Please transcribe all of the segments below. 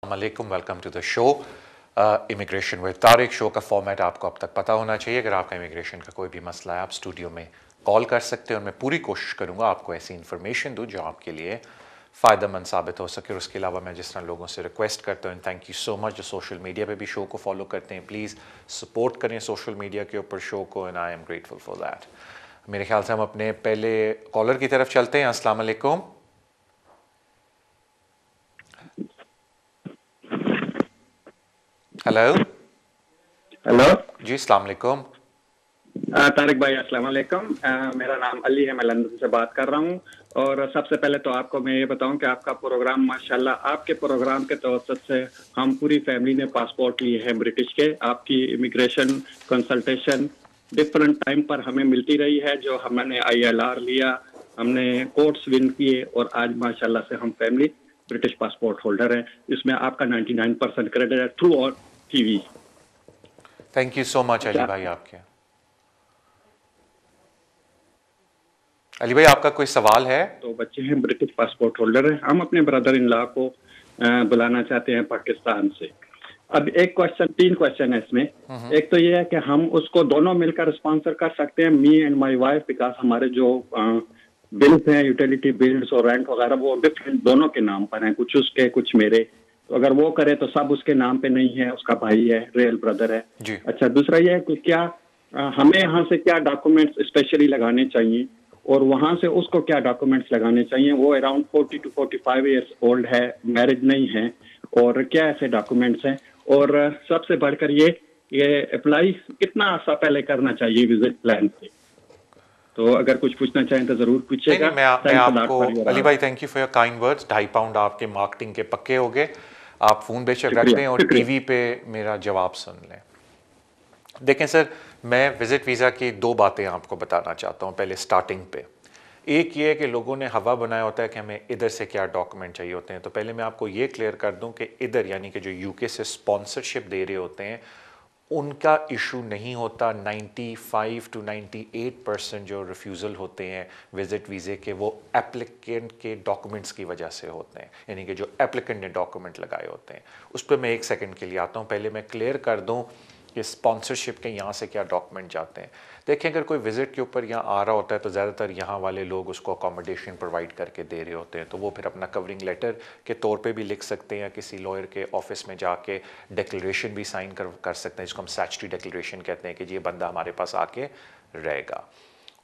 वालेकुम, welcome to the show immigration with Tariq. Show का format आपको अब तक पता होना चाहिए। अगर आपका इमिग्रेशन का कोई भी मसला है, आप स्टूडियो में कॉल कर सकते हैं और मैं पूरी कोशिश करूंगा आपको ऐसी इन्फॉर्मेशन दूं जो आपके लिए फ़ायदेमंद साबित हो सके। और उसके अलावा मैं जिस तरह लोगों से रिक्वेस्ट करता हूँ, थैंक यू सो मच जो सोशल मीडिया पे भी शो को फॉलो करते हैं, प्लीज़ सपोर्ट करें सोशल मीडिया के ऊपर शो को, and I am grateful for that. मेरे ख्याल से हम अपने पहले कॉलर की तरफ चलते हैं। अस्सलाम वालेकुम। हेलो हेलो जी, अस्सलाम वालेकुम। तारिक भाई, अस्सलाम वालेकुम। मेरा नाम अली है, मैं लंदन से बात कर रहा हूँ। और सबसे पहले तो आपको मैं ये बताऊं कि आपका प्रोग्राम माशाल्लाह, आपके प्रोग्राम के तवसत से हम पूरी फैमिली ने पासपोर्ट लिए हैं ब्रिटिश के। आपकी इमिग्रेशन कंसल्टेशन डिफरेंट टाइम पर हमें मिलती रही है। जो हमने ILR लिया, हमने कोर्ट्स विन किए और आज माशाल्लाह से हम फैमिली ब्रिटिश पासपोर्ट होल्डर हैं। इसमें आपका 99% क्रेडिट है थ्रू और TV। Thank you so much Ali भाई। अली भाई, आपका कोई सवाल है? तो बच्चे हैं ब्रिटिश पासपोर्ट होल्डर हैं। हम अपने ब्रदर इन लॉ को बुलाना चाहते हैं पाकिस्तान से। अब एक क्वेश्चन, 3 क्वेश्चन है इसमें। एक तो ये है कि हम उसको दोनों मिलकर स्पॉन्सर कर सकते हैं, me and my wife, because हमारे जो बिल्स हैं, यूटिलिटी बिल्स और रेंट वगैरह, वो डिफरेंट दोनों के नाम पर हैं, कुछ उसके कुछ मेरे। तो अगर वो करे तो सब उसके नाम पे नहीं है, उसका भाई है, रियल ब्रदर है जी। अच्छा, दूसरा ये है कि क्या हमें यहाँ से क्या डॉक्यूमेंट्स स्पेशली लगाने चाहिए और वहां से उसको क्या डॉक्यूमेंट्स लगाने चाहिए? वो अराउंड 40 to 45 ईयर्स ओल्ड है, मैरिज नहीं है, और क्या ऐसे डॉक्यूमेंट्स हैं? और सबसे बढ़कर ये अप्लाई कितना अर्सा पहले करना चाहिए विजिट प्लान से? तो अगर कुछ पूछना चाहें तो जरूर पूछिएगा। नहीं, मैं आपको अली भाई, thank you for your kind words. 2.5 pound आपके मार्केटिंग के पक्के हो गए। आप फ़ोन बेशक रख दें और टीवी पे मेरा जवाब सुन लें। देखें सर, मैं विज़िट वीज़ा की 2 बातें आपको बताना चाहता हूँ पहले स्टार्टिंग पे। एक ये है कि लोगों ने हवा बनाया होता है कि हमें इधर से क्या डॉक्यूमेंट चाहिए होते हैं। तो पहले मैं आपको ये क्लियर कर दूं कि इधर यानी कि जो यूके से स्पॉन्सरशिप दे रहे होते हैं, उनका इशू नहीं होता। 95 to 98% जो रिफ्यूज़ल होते हैं विज़िट वीज़े के, वो एप्लीकेंट के डॉक्यूमेंट्स की वजह से होते हैं, यानी कि जो एप्लीकेंट ने डॉक्यूमेंट लगाए होते हैं। उस पर मैं 1 सेकंड के लिए आता हूँ। पहले मैं क्लियर कर दूँ कि स्पॉन्सरशिप के यहाँ से क्या डॉक्यूमेंट जाते हैं। देखें, अगर कोई विज़िट के ऊपर यहाँ आ रहा होता है तो ज़्यादातर यहाँ वाले लोग उसको अकोमोडेशन प्रोवाइड करके दे रहे होते हैं, तो वो फिर अपना कवरिंग लेटर के तौर पे भी लिख सकते हैं या किसी लॉयर के ऑफिस में जाके डिक्लेरेशन भी साइन कर सकते हैं, जिसको हम स्टैट्यूटरी डिक्लेरेशन कहते हैं कि ये बंदा हमारे पास आके रहेगा।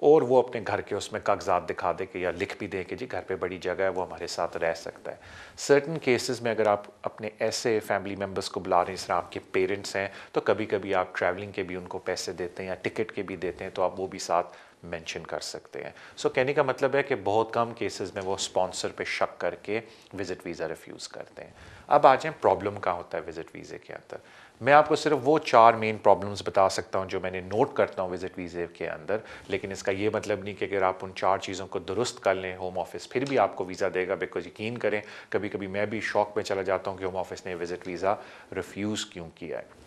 और वो अपने घर के उसमें कागजात दिखा दे कि या लिख भी दे कि जी घर पे बड़ी जगह है, वो हमारे साथ रह सकता है। सर्टन केसेस में अगर आप अपने ऐसे फैमिली मेम्बर्स को बुला रहे हैं, जिस तरह आपके पेरेंट्स हैं, तो कभी कभी आप ट्रैवलिंग के भी उनको पैसे देते हैं या टिकट के भी देते हैं, तो आप वो भी साथ मेंशन कर सकते हैं। सो कहने का मतलब है कि बहुत कम केसेस में वो स्पॉन्सर पे शक करके विज़िट वीज़ा रिफ्यूज़ करते हैं। अब आ जाएँ प्रॉब्लम का होता है विज़िट वीज़े के अंदर। मैं आपको सिर्फ वो 4 मेन प्रॉब्लम्स बता सकता हूँ जो मैंने नोट करता हूँ विज़िट वीज़े के अंदर, लेकिन इसका ये मतलब नहीं कि अगर आप उन 4 चीज़ों को दुरुस्त कर लें, होम ऑफिस फिर भी आपको वीज़ा देगा। बिकॉज यकीन करें, कभी कभी मैं भी शौक में चला जाता हूँ कि होम ऑफिस ने विज़िट वीज़ा रिफ्यूज़ क्यों किया है।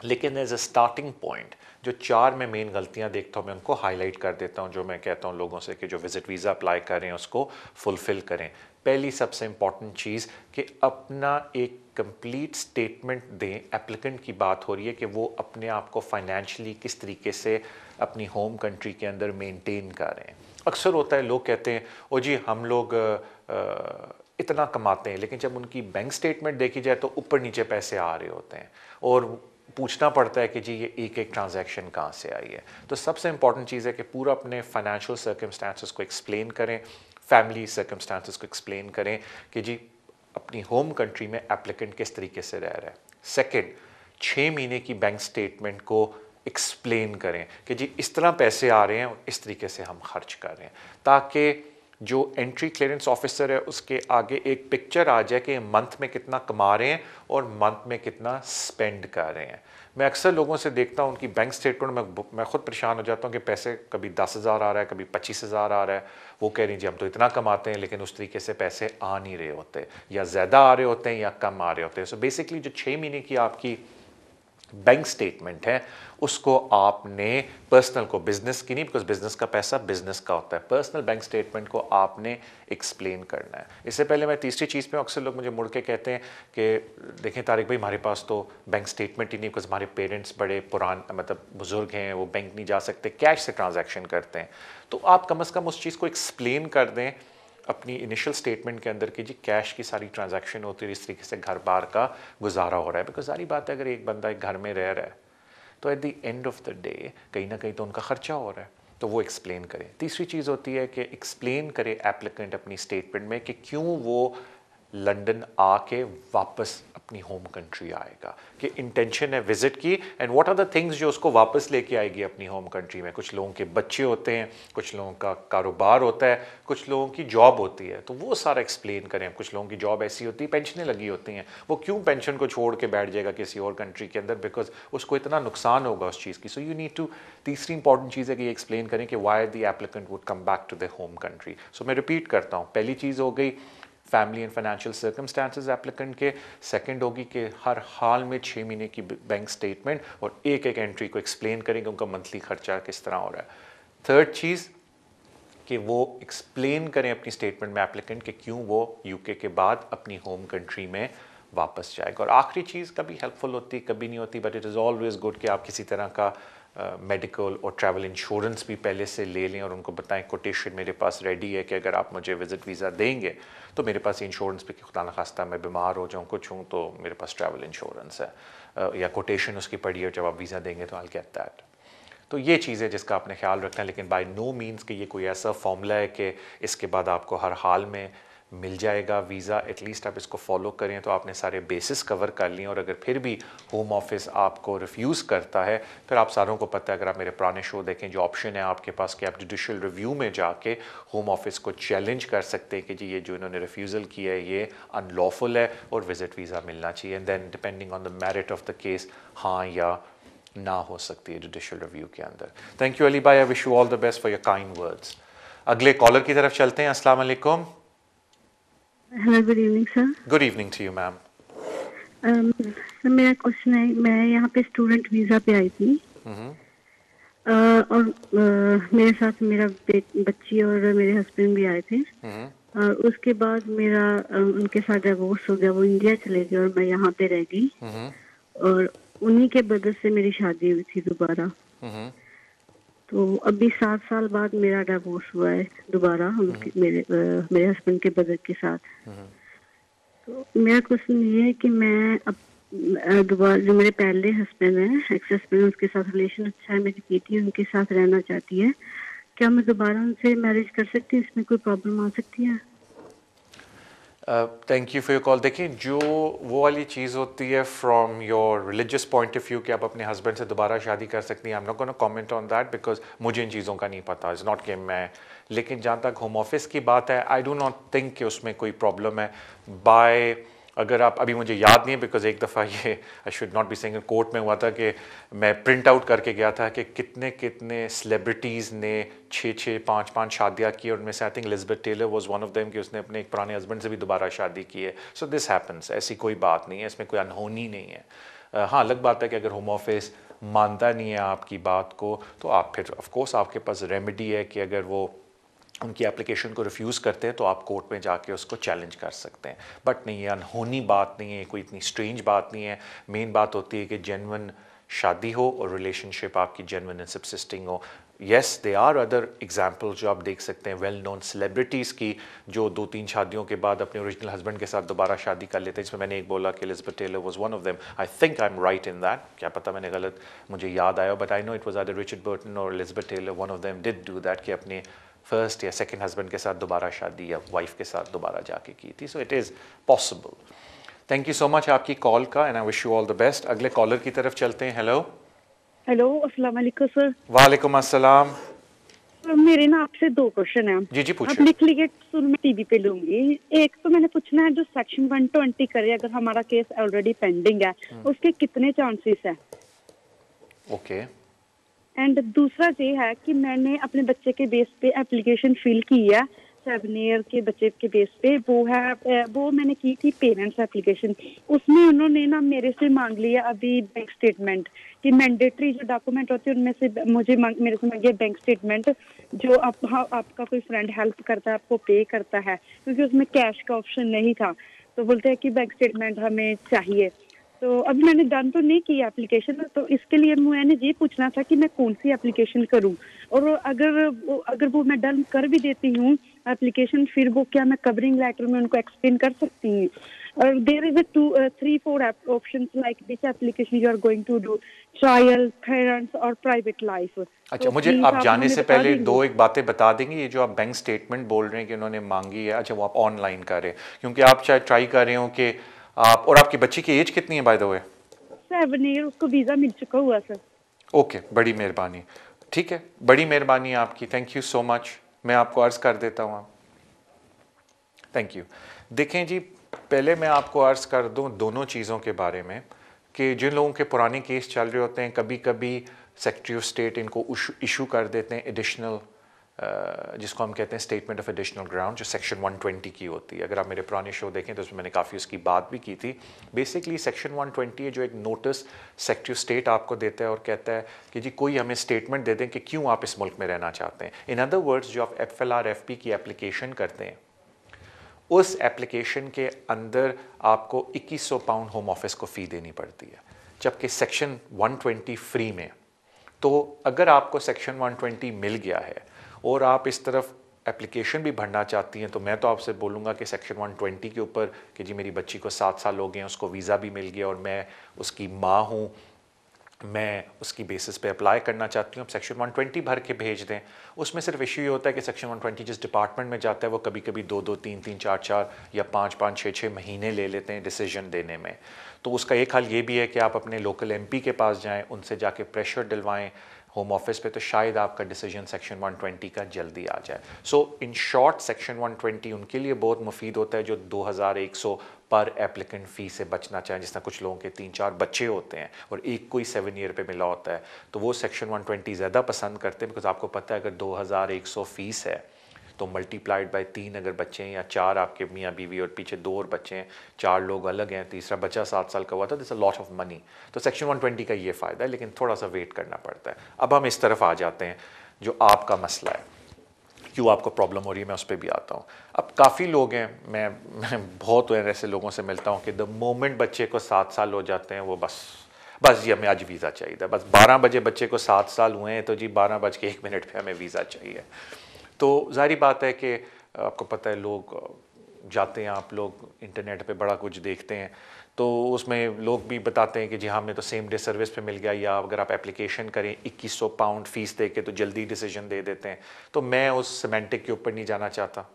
लेकिन एज अ स्टार्टिंग पॉइंट जो 4 मैं मेन गलतियां देखता हूँ, मैं उनको हाईलाइट कर देता हूँ, जो मैं कहता हूँ लोगों से कि जो विज़िट वीज़ा अप्लाई करें उसको फुलफ़िल करें। पहली सबसे इम्पॉर्टेंट चीज़ कि अपना एक कंप्लीट स्टेटमेंट दें। एप्लीकेंट की बात हो रही है कि वो अपने आप को फाइनेंशियली किस तरीके से अपनी होम कंट्री के अंदर मेंटेन कर रहे हैं। अक्सर होता है लोग कहते हैं ओ जी हम लोग इतना कमाते हैं, लेकिन जब उनकी बैंक स्टेटमेंट देखी जाए तो ऊपर नीचे पैसे आ रहे होते हैं और पूछना पड़ता है कि जी ये एक एक ट्रांजैक्शन कहाँ से आई है। तो सबसे इंपॉर्टेंट चीज़ है कि पूरा अपने फाइनेंशियल सर्कमस्टांसेस को एक्सप्लेन करें, फैमिली सर्कमस्टांसेस को एक्सप्लेन करें कि जी अपनी होम कंट्री में एप्लीकेंट किस तरीके से रह रहा है। सेकेंड, 6 महीने की बैंक स्टेटमेंट को एक्सप्लेन करें कि जी इस तरह पैसे आ रहे हैं और इस तरीके से हम खर्च कर रहे हैं, ताकि जो एंट्री क्लियरेंस ऑफिसर है उसके आगे एक पिक्चर आ जाए कि मंथ में कितना कमा रहे हैं और मंथ में कितना स्पेंड कर रहे हैं। मैं अक्सर लोगों से देखता हूँ उनकी बैंक स्टेटमेंट में, मैं खुद परेशान हो जाता हूँ कि पैसे कभी 10,000 आ रहा है, कभी 25,000 आ रहा है। वो कह रही हैं जी हम तो इतना कमाते हैं, लेकिन उस तरीके से पैसे आ नहीं रहे होते, या ज़्यादा आ रहे होते हैं या कम आ रहे होते हैं। सो बेसिकली जो 6 महीने की आपकी बैंक स्टेटमेंट है उसको आपने पर्सनल को बिजनेस की नहीं, बिकॉज बिजनेस का पैसा बिजनेस का होता है, पर्सनल बैंक स्टेटमेंट को आपने एक्सप्लेन करना है। इससे पहले मैं तीसरी चीज़ पे, अक्सर लोग मुझे मुड़ के कहते हैं कि देखें तारिक भाई हमारे पास तो बैंक स्टेटमेंट ही नहीं, बिकॉज हमारे पेरेंट्स बड़े पुराने मतलब बुजुर्ग हैं, वो बैंक नहीं जा सकते, कैश से ट्रांजैक्शन करते हैं। तो आप कम से कम उस चीज़ को एक्सप्लेन कर दें अपनी इनिशियल स्टेटमेंट के अंदर कि जी कैश की सारी ट्रांजैक्शन होती है, इस तरीके से घर बार का गुजारा हो रहा है। बिकॉज सारी बात है अगर एक बंदा एक घर में रह रहा है तो eight the end of the day कहीं ना कहीं तो उनका खर्चा हो रहा है, तो वो एक्सप्लेन करें। तीसरी चीज़ होती है कि एक्सप्लेन करे एप्लीकेंट अपनी स्टेटमेंट में कि क्यों वो लंदन आके वापस अपनी होम कंट्री आएगा, कि इंटेंशन है विजिट की, and what are the things जो उसको वापस लेके आएगी अपनी होम कंट्री में। कुछ लोगों के बच्चे होते हैं, कुछ लोगों का कारोबार होता है, कुछ लोगों की जॉब होती है, तो वो सारा एक्सप्लेन करें। कुछ लोगों की जॉब ऐसी होती है, पेंशनें लगी होती हैं, वो क्यों पेंशन को छोड़ के बैठ जाएगा किसी और कंट्री के अंदर, बिकॉज उसको इतना नुकसान होगा उस चीज़ की। सो यू नीड टू, तीसरी इंपॉर्टेंट चीज़ है कि ये एक्सप्लेन करें कि why the applicant would come back to the home country. So मैं रिपीट करता हूँ, पहली चीज़ हो गई family and financial circumstances applicant के, सेकंड होगी कि हर हाल में 6 महीने की बैंक स्टेटमेंट और एक एक एंट्री को एक्सप्लेन करेंगे उनका मंथली खर्चा किस तरह हो रहा है। थर्ड चीज़ कि वो एक्सप्लेन करें अपनी स्टेटमेंट में एप्लीकेंट कि क्यों वो यूके के बाद अपनी होम कंट्री में वापस जाएगा। और आखिरी चीज़ कभी हेल्पफुल होती कभी नहीं होती, but it is always good कि आप किसी तरह का मेडिकल और ट्रैवल इंश्योरेंस भी पहले से ले लें और उनको बताएं कोटेशन मेरे पास रेडी है कि अगर आप मुझे विजिट वीज़ा देंगे तो मेरे पास इंश्योरेंस भी, कि खुदा न खास्ता मैं बीमार हो जाऊँ कुछ हूँ तो मेरे पास ट्रैवल इंश्योरेंस है, या कोटेशन उसकी पड़ी है जब आप वीज़ा देंगे तो आई गेट दैट। तो ये चीज़ है जिसका आपने ख्याल रखना है, लेकिन बाय नो मीन्स कि ये कोई ऐसा फॉर्मूला है कि इसके बाद आपको हर हाल में मिल जाएगा वीज़ा। एटलीस्ट आप इसको फॉलो करें तो आपने सारे बेसिस कवर कर लिए। और अगर फिर भी होम ऑफिस आपको रिफ्यूज़ करता है, फिर आप सारों को पता है, अगर आप मेरे पुराने शो देखें, जो ऑप्शन है आपके पास कि आप जुडिशल रिव्यू में जाके होम ऑफिस को चैलेंज कर सकते हैं कि जी ये जो इन्होंने रिफ्यूज़ल किया है ये अनलॉफुल है और विजिट वीज़ा मिलना चाहिए। And then depending on the merit of the case हाँ या ना हो सकती है जुडिशल रिव्यू के अंदर। थैंक यू अली भाई, I wish you all the best for your kind words. अगले कॉलर की तरफ चलते हैं। अस्सलाम वालेकुम। Hello, good evening sir. Good evening to you ma'am. Sir मेरा क्वेश्चन है, मैं यहाँ पे स्टूडेंट वीज़ा पे आई थी और मेरे साथ मेरा बच्ची और मेरे हस्बैंड भी आए थे। और उसके बाद मेरा उनके साथ डिवोर्स हो गया, वो इंडिया चले गए और मैं यहाँ पे रह गई। और उन्हीं के वजह से मेरी शादी हुई थी दोबारा। तो अभी 7 साल बाद मेरा डिवोर्स हुआ है दोबारा मेरे हस्बैंड के ब्रदर के साथ। तो मेरा क्वेश्चन ये है कि मैं अब दोबारा, जो मेरे पहले हस्बैंड हैं, एक्स हस्बैंड, उसके साथ रिलेशन अच्छा है, मेरी बेटी उनके साथ रहना चाहती है, क्या मैं दोबारा उनसे मैरिज कर सकती हूँ? इसमें कोई प्रॉब्लम आ सकती है? Thank you for your call. देखिए जो वो वाली चीज़ होती है from your religious point of view कि आप अपने हस्बैंड से दोबारा शादी कर सकती हैं, I am not gonna comment on that because मुझे इन चीज़ों का नहीं पता, इज़ नॉट कि मैं। लेकिन जहाँ तक होम ऑफिस की बात है, आई डू नॉट थिंक कि उसमें कोई प्रॉब्लम है। बाय अगर आप, अभी मुझे याद नहीं है बिकॉज एक दफ़ा ये I should not be saying, court में हुआ था कि मैं प्रिंट आउट करके गया था कि कितने कितने सेलिब्रिटीज़ ने 6-6, 5-5 शादियाँ की और उनमें से I think Elizabeth Taylor was one of them कि उसने अपने एक पुराने हस्बैंड से भी दोबारा शादी की है। सो दिस हैपन्स, ऐसी कोई बात नहीं है, इसमें कोई अनहोनी नहीं है। हाँ अलग बात है कि अगर होम ऑफिस मानता नहीं है आपकी बात को तो आप फिर ऑफ कोर्स आपके पास रेमेडी है कि अगर वो उनकी एप्लीकेशन को रिफ्यूज़ करते हैं तो आप कोर्ट में जाके उसको चैलेंज कर सकते हैं। बट नहीं, ये अनहोनी बात नहीं है, कोई इतनी स्ट्रेंज बात नहीं है। मेन बात होती है कि जेन्युइन शादी हो और रिलेशनशिप आपकी जेन्युइन एंड सब्सिस्टिंग हो। Yes they are other examples जो आप देख सकते हैं वेल नोन सेलिब्रिटीज़ की जो 2-3 शादियों के बाद अपने ओरिजिनल हस्बैंड के साथ दोबारा शादी कर लेते हैं। इसमें मैंने एक बोला कि Elizabeth Taylor was one of them. I think I am right in that, क्या पता मैंने गलत, मुझे याद आया, but I know it was either Richard Burton और Elizabeth Taylor, one of them did do that, कि अपने फर्स्ट या सेकंड हस्बैंड के साथ दोबारा शादी या वाइफ के साथ दोबारा जाके की थी। So it is possible. Thank you so much आपकी कॉल का and I wish you all the best. अगले कॉलर की तरफ चलते हैं। हेलो हेलो, अस्सलाम वालेकुम सर। वालेकुम अस्सलाम। मेरे ना आपसे 2 क्वेश्चन हैं। जी जी पूछिए। आप लिख लीजिए, सुन मैं टीवी पे लूंगी। एक तो मैंने पूछना है जो सेक्शन 120 करे, अगर हमारा केस ऑलरेडी पेंडिंग है उसके कितने चांसेस है? ओके। एंड दूसरा ये है कि मैंने अपने बच्चे के बेस पे एप्लीकेशन फिल की है, 7 ईयर के बच्चे के बेस पे वो मैंने की थी पेरेंट्स एप्लीकेशन। उसमें उन्होंने ना मेरे से मांग लिया अभी बैंक स्टेटमेंट, कि मैंडेटरी जो डॉक्यूमेंट होते हैं उनमें से मेरे से मांगे बैंक स्टेटमेंट, जो आपका कोई फ्रेंड हेल्प करता है, आपको पे करता है, क्योंकि उसमें कैश का ऑप्शन नहीं था। तो बोलते हैं कि बैंक स्टेटमेंट हमें चाहिए। तो अभी मैंने डन तो नहीं की एप्लीकेशन, तो इसके लिए मैंने ये पूछना था कि मैं कौन सी एप्लीकेशन करूं, और अगर वो मैं डन कर भी देती हूँ एप्लीकेशन, फिर वो क्या मैं कवरिंग लेटर में उनको एक्सप्लेन कर सकती हूँ? और there is a 3-4 options like this application you are going to do trial, parents और प्राइवेट लाइफ। अच्छा, मुझे आप जाने से पहले दो एक बातें बता देंगे। ये जो आप बैंक स्टेटमेंट बोल रहे हैं कि उन्होंने मांगी है, अच्छा वो आप ऑनलाइन कर रहे हैं, क्योंकि आप शायद ट्राई कर रहे हो कि आप, और आपकी बच्ची की एज कितनी है बाय द वे? 7 ईयर, उसको वीजा मिल चुका हुआ सर। ओके, बड़ी मेहरबानी, ठीक है, बड़ी मेहरबानी आपकी, थैंक यू सो मच। मैं आपको अर्ज़ कर देता हूँ, थैंक यू। देखें जी, पहले मैं आपको अर्ज़ कर दूँ दोनों चीज़ों के बारे में, कि जिन लोगों के पुराने केस चल रहे होते हैं, कभी कभी सेक्रेटरी ऑफ स्टेट इनको इशू कर देते हैं एडिशनल, जिसको हम कहते हैं स्टेटमेंट ऑफ एडिशनल ग्राउंड, जो सेक्शन 120 की होती है। अगर आप मेरे पुराने शो देखें तो उसमें मैंने काफ़ी उसकी बात भी की थी। बेसिकली सेक्शन 120 है जो एक नोटिस सेक्रेटरी ऑफ स्टेट आपको देता है और कहता है कि जी कोई हमें स्टेटमेंट दे दें कि क्यों आप इस मुल्क में रहना चाहते हैं। इन अदर वर्ड्स, जो आप FLR-FP की एप्लीकेशन करते हैं, उस एप्लीकेशन के अंदर आपको 2100 पाउंड होम ऑफिस को फ़ी देनी पड़ती है, जबकि सेक्शन 120 फ्री में। तो अगर आपको सेक्शन 120 मिल गया है और आप इस तरफ एप्लीकेशन भी भरना चाहती हैं, तो मैं तो आपसे बोलूँगा कि सेक्शन 120 के ऊपर कि जी मेरी बच्ची को 7 साल हो गए हैं, उसको वीज़ा भी मिल गया और मैं उसकी माँ हूँ, मैं उसकी बेसिस पे अप्लाई करना चाहती हूँ, आप सेक्शन 120 भर के भेज दें। उसमें सिर्फ इशू ये होता है कि सेक्शन 120 जिस डिपार्टमेंट में जाता है वो कभी कभी 2-2, 3-3, 4-4 या 5-5, 6-6 महीने ले लेते हैं डिसीजन देने में। तो उसका एक हल ये भी है कि आप अपने लोकल MP के पास जाएं, उनसे जाके प्रेशर डलवाएं होम ऑफिस पे, तो शायद आपका डिसीजन सेक्शन 120 का जल्दी आ जाए। सो इन शॉर्ट, सेक्शन 120 उनके लिए बहुत मुफीद होता है जो 2100 पर एप्लीकेंट फ़ी से बचना चाहें। जिस तरह कुछ लोगों के 3-4 बच्चे होते हैं और एक कोई 7 ईयर पे मिला होता है, तो वो सेक्शन 120 ज़्यादा पसंद करते हैं, बिकॉज आपको पता है अगर 2100 फ़ीस है तो मल्टीप्लाइड बाय 3 अगर बच्चे हैं, या 4 आपके मियाँ बीवी और पीछे 2 और बच्चे हैं, 4 लोग अलग हैं, तीसरा बच्चा 7 साल का हुआ था, this a lot of money. तो सेक्शन 120 का ये फ़ायदा है, लेकिन थोड़ा सा वेट करना पड़ता है। अब हम इस तरफ आ जाते हैं जो आपका मसला है, क्यों आपको प्रॉब्लम हो रही है, मैं उस पर भी आता हूँ। अब काफ़ी लोग हैं, मैं बहुत ऐसे लोगों से मिलता हूँ कि द मोमेंट बच्चे को 7 साल हो जाते हैं वो बस जी हमें आज वीज़ा चाहिए था, बस 12 बजे बच्चे को 7 साल हुए हैं तो जी 12:01 पे हमें वीज़ा चाहिए। तो जाहिर बात है कि आपको पता है लोग जाते हैं, आप लोग इंटरनेट पे बड़ा कुछ देखते हैं, तो उसमें लोग भी बताते हैं कि जी हमें तो सेम डे सर्विस पे मिल गया, या अगर आप एप्लीकेशन करें 2100 पाउंड फ़ीस दे के तो जल्दी डिसीजन दे देते हैं। तो मैं उस सिमेंटिक के ऊपर नहीं जाना चाहता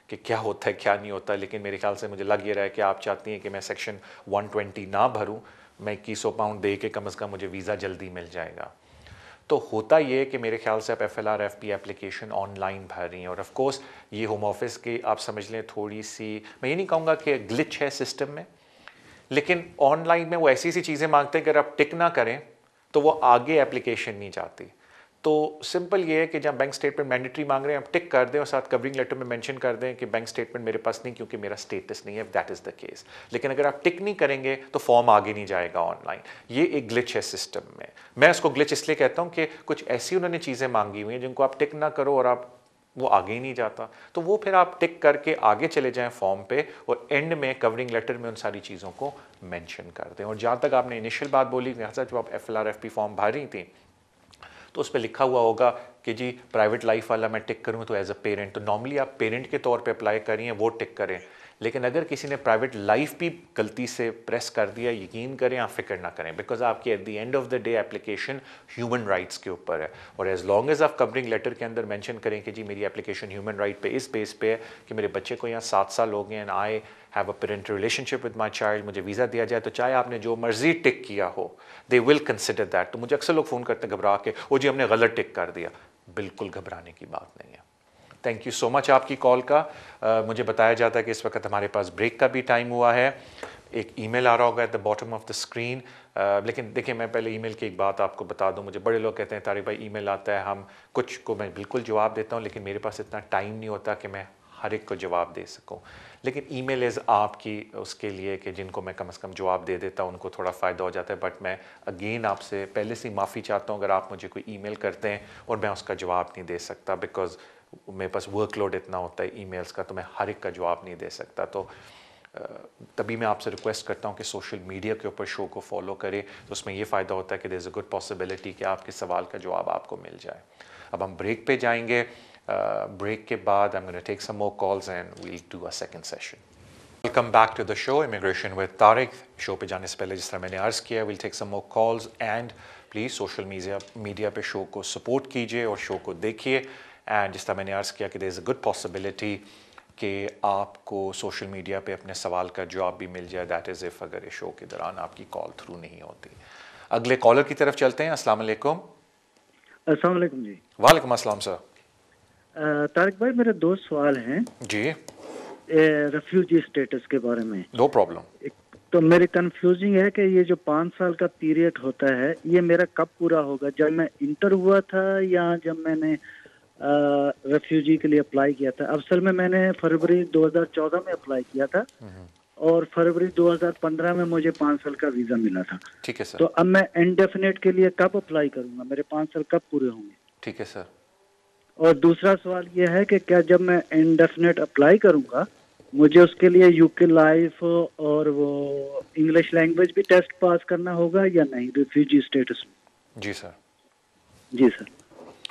कि क्या होता है क्या नहीं होता, लेकिन मेरे ख्याल से मुझे लग ये रहा है कि आप चाहती हैं कि मैं सेक्शन 120 ना भरूँ, मैं 2100 पाउंड दे के कम से कम मुझे वीज़ा जल्दी मिल जाएगा। तो होता ये कि मेरे ख्याल से आप FLR-FP एप्लीकेशन ऑनलाइन भर रही हैं, और ऑफ कोर्स ये होम ऑफिस की आप समझ लें थोड़ी सी, मैं ये नहीं कहूँगा कि ग्लिच है सिस्टम में, लेकिन ऑनलाइन में वो ऐसी सी चीज़ें मांगते हैं कि अगर आप टिक ना करें तो वो आगे एप्लीकेशन नहीं जाती। तो सिंपल ये है कि जब बैंक स्टेटमेंट मैंडेटरी मांग रहे हैं आप टिक कर दें और साथ कवरिंग लेटर में मेंशन कर दें कि बैंक स्टेटमेंट मेरे पास नहीं क्योंकि मेरा स्टेटस नहीं है, दैट इज़ द केस। लेकिन अगर आप टिक नहीं करेंगे तो फॉर्म आगे नहीं जाएगा ऑनलाइन। ये एक ग्लिच है सिस्टम में। मैं इसको ग्लिच इसलिए कहता हूँ कि कुछ ऐसी उन्होंने चीज़ें मांगी हुई हैं जिनको आप टिक ना करो और आप वो आगे ही नहीं जाता, तो वो फिर आप टिक करके आगे चले जाएं फॉर्म पे और एंड में कवरिंग लेटर में उन सारी चीज़ों को मेंशन कर दें। और जहाँ तक आपने इनिशियल बात बोली, जब आप FLR-FP फॉर्म भर रही थी तो उस पर लिखा हुआ होगा कि जी प्राइवेट लाइफ वाला मैं टिक करूँ तो एज अ पेरेंट, तो नॉर्मली आप पेरेंट के तौर पे अप्लाई करिए, वो टिक करें। लेकिन अगर किसी ने प्राइवेट लाइफ भी गलती से प्रेस कर दिया, यकीन करें आप फिक्र ना करें, बिकॉज आपकी eight the end of the day application human rights के ऊपर है। और एज लॉन्ग एज आप कवरिंग लेटर के अंदर मेंशन करें कि जी मेरी एप्लीकेशन ह्यूमन राइट पे इस बेस पे है कि मेरे बच्चे को यहाँ 7 साल हो गए and I have a parental relationship with my child, मुझे वीज़ा दिया जाए, तो चाहे आपने जो मर्जी टिक किया हो दे विल कंसिडर दैट। तो मुझे अक्सर लोग फ़ोन करते हैं घबरा के, ओ जी हमने गलत टिक कर दिया। बिल्कुल घबराने की बात नहीं है। थैंक यू सो मच आपकी कॉल का। मुझे बताया जाता है कि इस वक्त हमारे पास ब्रेक का भी टाइम हुआ है। एक ईमेल आ रहा होगा eight the bottom of the screen, लेकिन देखिए मैं पहले ईमेल की एक बात आपको बता दूं। मुझे बड़े लोग कहते हैं तारिक भाई ईमेल आता है, हम कुछ को मैं बिल्कुल जवाब देता हूं, लेकिन मेरे पास इतना टाइम नहीं होता कि मैं हर एक को जवाब दे सकूं। लेकिन ईमेल इज़ आपकी उसके लिए कि जिनको मैं कम से कम जवाब दे देता हूं उनको थोड़ा फ़ायदा हो जाता है। बट मैं अगेन आपसे पहले से माफ़ी चाहता हूं अगर आप मुझे कोई ईमेल करते हैं और मैं उसका जवाब नहीं दे सकता, बिकॉज़ मेरे पास वर्कलोड इतना होता है ईमेल्स का, तो मैं हर एक का जवाब नहीं दे सकता। तो तभी मैं आपसे रिक्वेस्ट करता हूं कि सोशल मीडिया के ऊपर शो को फॉलो करें, तो उसमें ये फ़ायदा होता है कि there is a good possibility कि आपके सवाल का जवाब आपको मिल जाए। अब हम ब्रेक पे जाएंगे। ब्रेक के बाद I am gonna take some more calls and we'll do a second session. Welcome back to the show immigration with Tariq. Show पे जाने से पहले जिस तरह मैंने अर्ज़ किया, will take some more calls and please social media पे शो को सपोर्ट कीजिए और शो को देखिए। एंड जिस तरह मैंने अर्ज़ किया कि there is a good possibility कि आपको सोशल मीडिया पे अपने सवाल का जवाब भी मिल जाए, दैट इज़ इफ़ अगर इस शो के दौरान आपकी कॉल थ्रू नहीं होती। अगले कॉलर की तरफ चलते हैं। अस्सलाम वालेकुम। अस्सलाम वालेकुम जी। वालेकुम अस्सलाम सर। तारिक भाई, मेरे दो सवाल हैं जी। रेफ्यूजी स्टेटस के बारे में। No problem. तो मेरी कंफ्यूजिंग है कि ये जो 5 साल का पीरियड होता है ये मेरा कब पूरा होगा? जब मैं इंटर हुआ था या जब मैंने रेफ्यूजी के लिए अप्लाई किया था? असल में मैंने फरवरी 2014 में अप्लाई किया था और फरवरी 2015 में मुझे 5 साल का वीज़ा मिला था। ठीक है सर। तो अब मैं इंडेफिनेट के लिए कब अप्लाई करूंगा? मेरे 5 साल कब पूरे होंगे? ठीक है सर। और दूसरा सवाल ये है कि क्या जब मैं इंडेफिनेट अप्लाई करूंगा मुझे उसके लिए यूके लाइफ और वो इंग्लिश लैंग्वेज भी टेस्ट पास करना होगा या नहीं रिफ्यूजी स्टेटस में? जी सर। जी sir.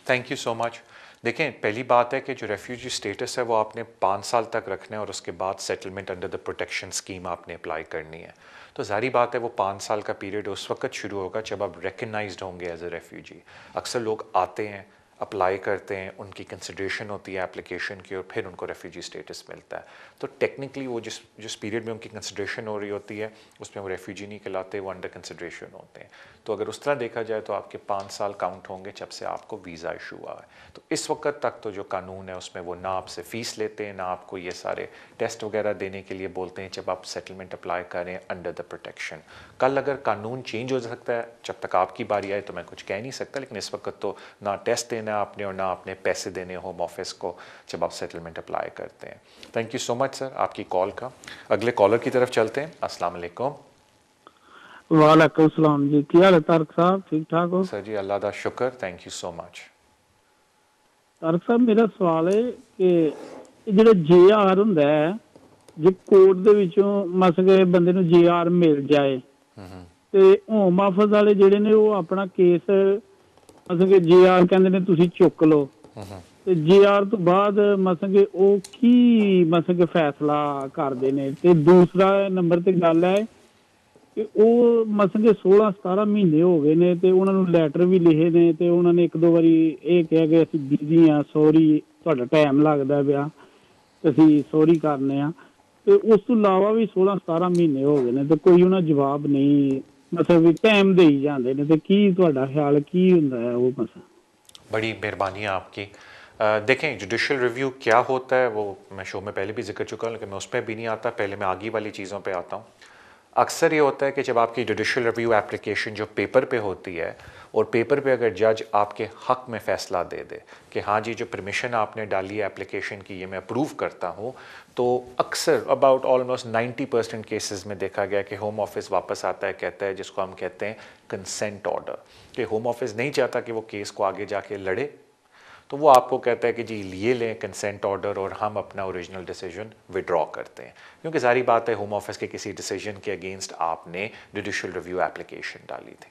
Thank you so much. देखें, पहली बात है कि जो रेफ्यूजी स्टेटस है वो आपने 5 साल तक रखना है और उसके बाद settlement under the protection scheme आपने अप्लाई करनी है। तो ज़ाहिर बात है वो 5 साल का पीरियड उस वक्त शुरू होगा जब आप रिकगनाइज्ड होंगे एज ए रेफ्यूजी। अक्सर लोग आते हैं, अप्लाई करते हैं, उनकी कंसिडरेशन होती है एप्लीकेशन की और फिर उनको रेफ्यूजी स्टेटस मिलता है। तो टेक्निकली वो जिस पीरियड में उनकी कंसिडरेशन हो रही होती है उसमें वो रेफ्यूजी नहीं कहलाते, वो अंडर कंसिडरेशन होते हैं। तो अगर उस तरह देखा जाए तो आपके 5 साल काउंट होंगे जब से आपको वीज़ा इशू हुआ है। तो इस वक्त तक तो जो कानून है उसमें वो ना आपसे फ़ीस लेते हैं, ना आपको ये सारे टेस्ट वगैरह देने के लिए बोलते हैं जब आप सेटलमेंट अप्लाई करें अंडर द प्रोटेक्शन। कल अगर कानून चेंज हो सकता है, जब तक आपकी बारी आए तो मैं कुछ कह नहीं सकता, लेकिन इस वक्त तो ना टेस्ट देना आपने और ना आपने पैसे देने होम ऑफिस को जब आप सेटलमेंट अप्लाई करते हैं। Thank you so much sir आपकी कॉल का। अगले कॉलर की तरफ चलते हैं। अस्सलाम वालेकुम। वालेकुम सलाम जी, क्या हाल है तारक साहब? ठीक ठाक हो? सर जी अल्लाह दा शुक्र, thank you so much. Tariq साहब मेरा सवाल है कि ਜਿਹੜਾ JR ਹੁੰਦਾ ਹੈ ਜੇ ਕੋਰਟ ਦੇ ਵਿੱਚੋਂ ਮਸਲੇ ਬੰਦੇ ਨੂੰ JR ਮਿਲ ਜਾਏ ਤੇ ਹੋਮ ਆਫਿਸ ਵਾਲੇ ਜਿਹੜੇ ਨੇ ਉਹ ਆਪਣਾ ਕੇਸ ਮਸਲੇ JR ਕਹਿੰਦੇ ਨੇ ਤੁਸੀਂ ਚੁੱਕ ਲਓ ਤੇ JR ਤੋਂ ਬਾਅਦ ਮਸਲੇ ਉਹ ਕੀ ਮਸਲੇ ਫੈਸਲਾ ਕਰਦੇ ਨੇ? ਤੇ ਦੂਸਰਾ ਨੰਬਰ ਤੇ ਗੱਲ ਹੈ ਕਿ ਉਹ ਮਸਲੇ 16-17 ਮਹੀਨੇ ਹੋ ਗਏ ਨੇ ਤੇ ਉਹਨਾਂ ਨੂੰ ਲੈਟਰ ਵੀ ਲਿਖੇ ਨੇ ਤੇ ਉਹਨਾਂ ਨੇ ਇੱਕ ਦੋ ਵਾਰੀ ਇਹ ਕਿਹਾ ਕਿ ਅਸੀਂ ਬਿਜ਼ੀ ਆ, ਸੌਰੀ ਤੁਹਾਡਾ ਟਾਈਮ ਲੱਗਦਾ ਪਿਆ, ਅਸੀਂ ਸੌਰੀ ਕਰਨੇ ਆ। ਤੇ ਉਸ ਤੋਂ ਇਲਾਵਾ ਵੀ 16-17 ਮਹੀਨੇ ਹੋ ਗਏ ਨੇ ਤੇ ਕੋਈ ਉਹਨਾਂ ਜਵਾਬ ਨਹੀਂ, ਮਤਲਬ ਵੀ ਟਾਈਮ ਦੇ ਹੀ ਜਾਂਦੇ ਨੇ। ਤੇ ਕੀ ਤੁਹਾਡਾ ਖਿਆਲ ਕੀ ਹੁੰਦਾ ਹੈ ਉਹ ਮਸਲਾ? बड़ी मेहरबानी है आपकी। देखें जुडिशल रिव्यू क्या होता है वो मैं शो में पहले भी जिक्र चुका हूँ, लेकिन मैं उस पर भी नहीं आता, पहले मैं आगे वाली चीज़ों पे आता हूँ। अक्सर ये होता है कि जब आपकी जुडिशल रिव्यू एप्लीकेशन जो पेपर पे होती है और पेपर पे अगर जज आपके हक़ में फ़ैसला दे दे कि हाँ जी जो परमिशन आपने डाली है एप्लीकेशन की ये मैं अप्रूव करता हूँ, तो अक्सर अबाउट ऑलमोस्ट 90% केसेस में देखा गया कि होम ऑफिस वापस आता है, कहता है जिसको हम कहते हैं कंसेंट ऑर्डर, कि होम ऑफिस नहीं चाहता कि वो केस को आगे जाके लड़े, तो वो आपको कहता है कि जी लिए लें कंसेंट ऑर्डर और हम अपना ओरिजिनल डिसीजन विड्रॉ करते हैं। क्योंकि सारी बात है होम ऑफिस के किसी डिसीजन के अगेंस्ट आपने जुडिशल रिव्यू एप्लीकेशन डाली थी।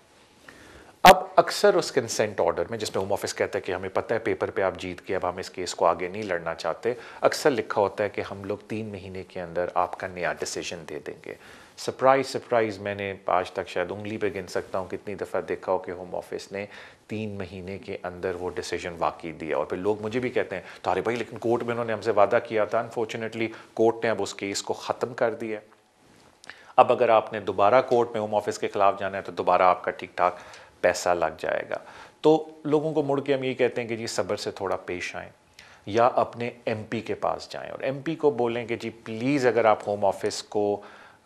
अब अक्सर उस कंसेंट ऑर्डर में जिसमें होम ऑफिस कहता है कि हमें पता है पेपर पे आप जीत गए, अब हम इस केस को आगे नहीं लड़ना चाहते, अक्सर लिखा होता है कि हम लोग 3 महीने के अंदर आपका नया डिसीजन दे देंगे। सरप्राइज़ सरप्राइज़, मैंने आज तक शायद उंगली पे गिन सकता हूँ कितनी दफ़ा देखा हो कि होम ऑफिस ने 3 महीने के अंदर वो डिसीजन वाकई दिया। और फिर लोग मुझे भी कहते हैं तारे भाई लेकिन कोर्ट में उन्होंने हमसे वादा किया था। अनफॉर्चुनेटली कोर्ट ने अब उस केस को ख़त्म कर दिया। अब अगर आपने दोबारा कोर्ट में होम ऑफिस के ख़िलाफ़ जाना है तो दोबारा आपका ठीक ठाक पैसा लग जाएगा। तो लोगों को मुड़ के हम ये कहते हैं कि जी सब्र से थोड़ा पेश आएँ या अपने MP के पास जाएं और MP को बोलें कि जी प्लीज़ अगर आप होम ऑफिस को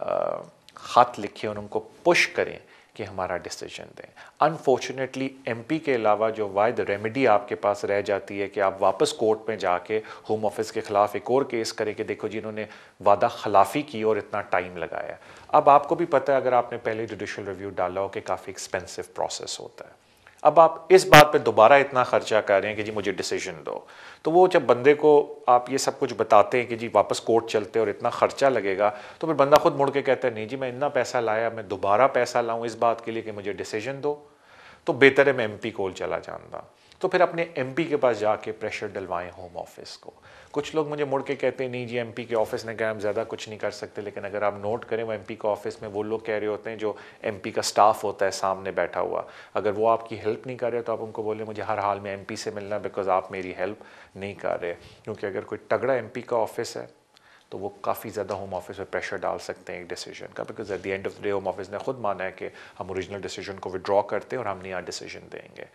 ख़त लिखें और उनको पुश करें कि हमारा डिसीजन दें। अनफॉर्चुनेटली एमपी के अलावा जो वाइड रेमेडी आपके पास रह जाती है कि आप वापस कोर्ट में जाके होम ऑफिस के ख़िलाफ़ एक और केस करें कि देखो जी इन्होंने वादा खिलाफ़ी की और इतना टाइम लगाया। अब आपको भी पता है, अगर आपने पहले जुडिशल रिव्यू डाला हो, कि काफ़ी एक्सपेंसिव प्रोसेस होता है। अब आप इस बात पे दोबारा इतना खर्चा कर रहे हैं कि जी मुझे डिसीजन दो, तो वो जब बंदे को आप ये सब कुछ बताते हैं कि जी वापस कोर्ट चलते हैं और इतना खर्चा लगेगा, तो फिर बंदा खुद मुड़ के कहता है नहीं जी मैं इतना पैसा लाया, मैं दोबारा पैसा लाऊं इस बात के लिए कि मुझे डिसीजन दो, तो बेहतर है मैं एमपी कोल चला जाऊंगा। तो फिर अपने एमपी के पास जाके प्रेशर डलवाएं होम ऑफिस को। कुछ लोग मुझे मुड़ के कहते हैं नहीं जी एमपी के ऑफिस ने कहा हम ज़्यादा कुछ नहीं कर सकते, लेकिन अगर आप नोट करें वो एमपी के ऑफिस में वो लोग कह रहे होते हैं जो एमपी का स्टाफ होता है सामने बैठा हुआ, अगर वो आपकी हेल्प नहीं कर रहे तो आप उनको बोले मुझे हर हाल में एमपी से मिलना, बिकॉज आप मेरी हेल्प नहीं कर रहे। क्योंकि अगर कोई तगड़ा एमपी का ऑफिस है तो वो काफ़ी ज़्यादा होम ऑफिस पर प्रेशर डाल सकते हैं एक डिसीजन का, because at the end of the day home office ने खुद माना है कि हम ओरिजिनल डिसीजन को विड्रॉ करते हैं और हम नया डिसीजन देंगे।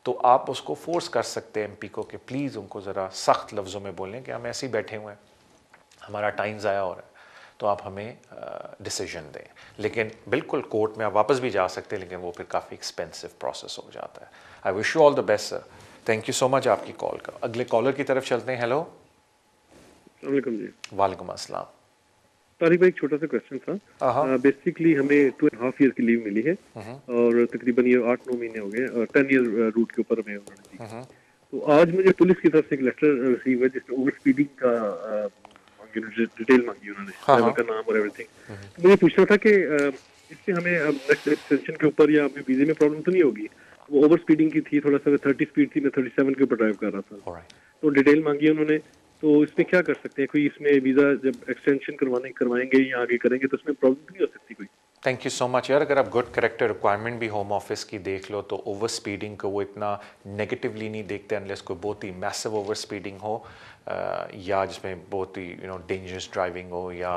तो आप उसको फोर्स कर सकते हैं एमपी को कि प्लीज़ उनको ज़रा सख्त लफ्ज़ों में बोलें कि हम ऐसे ही बैठे हुए हैं, हमारा टाइम ज़ाया हो रहा है, तो आप हमें डिसीजन दें। लेकिन बिल्कुल कोर्ट में आप वापस भी जा सकते हैं, लेकिन वो फिर काफ़ी एक्सपेंसिव प्रोसेस हो जाता है। आई wish you all the best sir, thank you so much आपकी कॉल का। अगले कॉलर की तरफ चलते हैं। हेलो। वालेकुम अस्सलाम। तारिक भाई, एक छोटा सा क्वेश्चन था। बेसिकली हमें 2.5 ईयर की लीव मिली है और तकरीबन ये 8-9 महीने हो गए, 10 ईयर रूट के ऊपर हमें उन्होंने दी। तो आज मुझे पुलिस की तरफ से एक लेटर रिसीव है जिसमें ओवर स्पीडिंग का डिटेल मांगी उन्होंने, ड्राइवर का नाम और एवरीथिंग। तो मुझे पूछना था कि इससे हमें नेक्स्ट एक्सटेंशन के ऊपर या हमें वीजे में प्रॉब्लम तो नहीं होगी? वो ओवर स्पीडिंग की थी, थोड़ा सा 30 स्पीड थी, मैं 37 के ऊपर ड्राइव कर रहा था। तो डिटेल मांगी उन्होंने, तो इसमें क्या कर सकते हैं? कोई इसमें वीज़ा जब एक्सटेंशन करवाएंगे या आगे करेंगे तो इसमें प्रॉब्लम नहीं हो सकती कोई? थैंक यू सो मच यार। अगर आप गुड करेक्टर रिक्वायरमेंट भी होम ऑफिस की देख लो तो ओवर स्पीडिंग को वो इतना नेगेटिवली नहीं देखते अनलेस कोई बहुत ही मैसिव ओवर स्पीडिंग हो या जिसमें बहुत ही डेंजरस ड्राइविंग हो या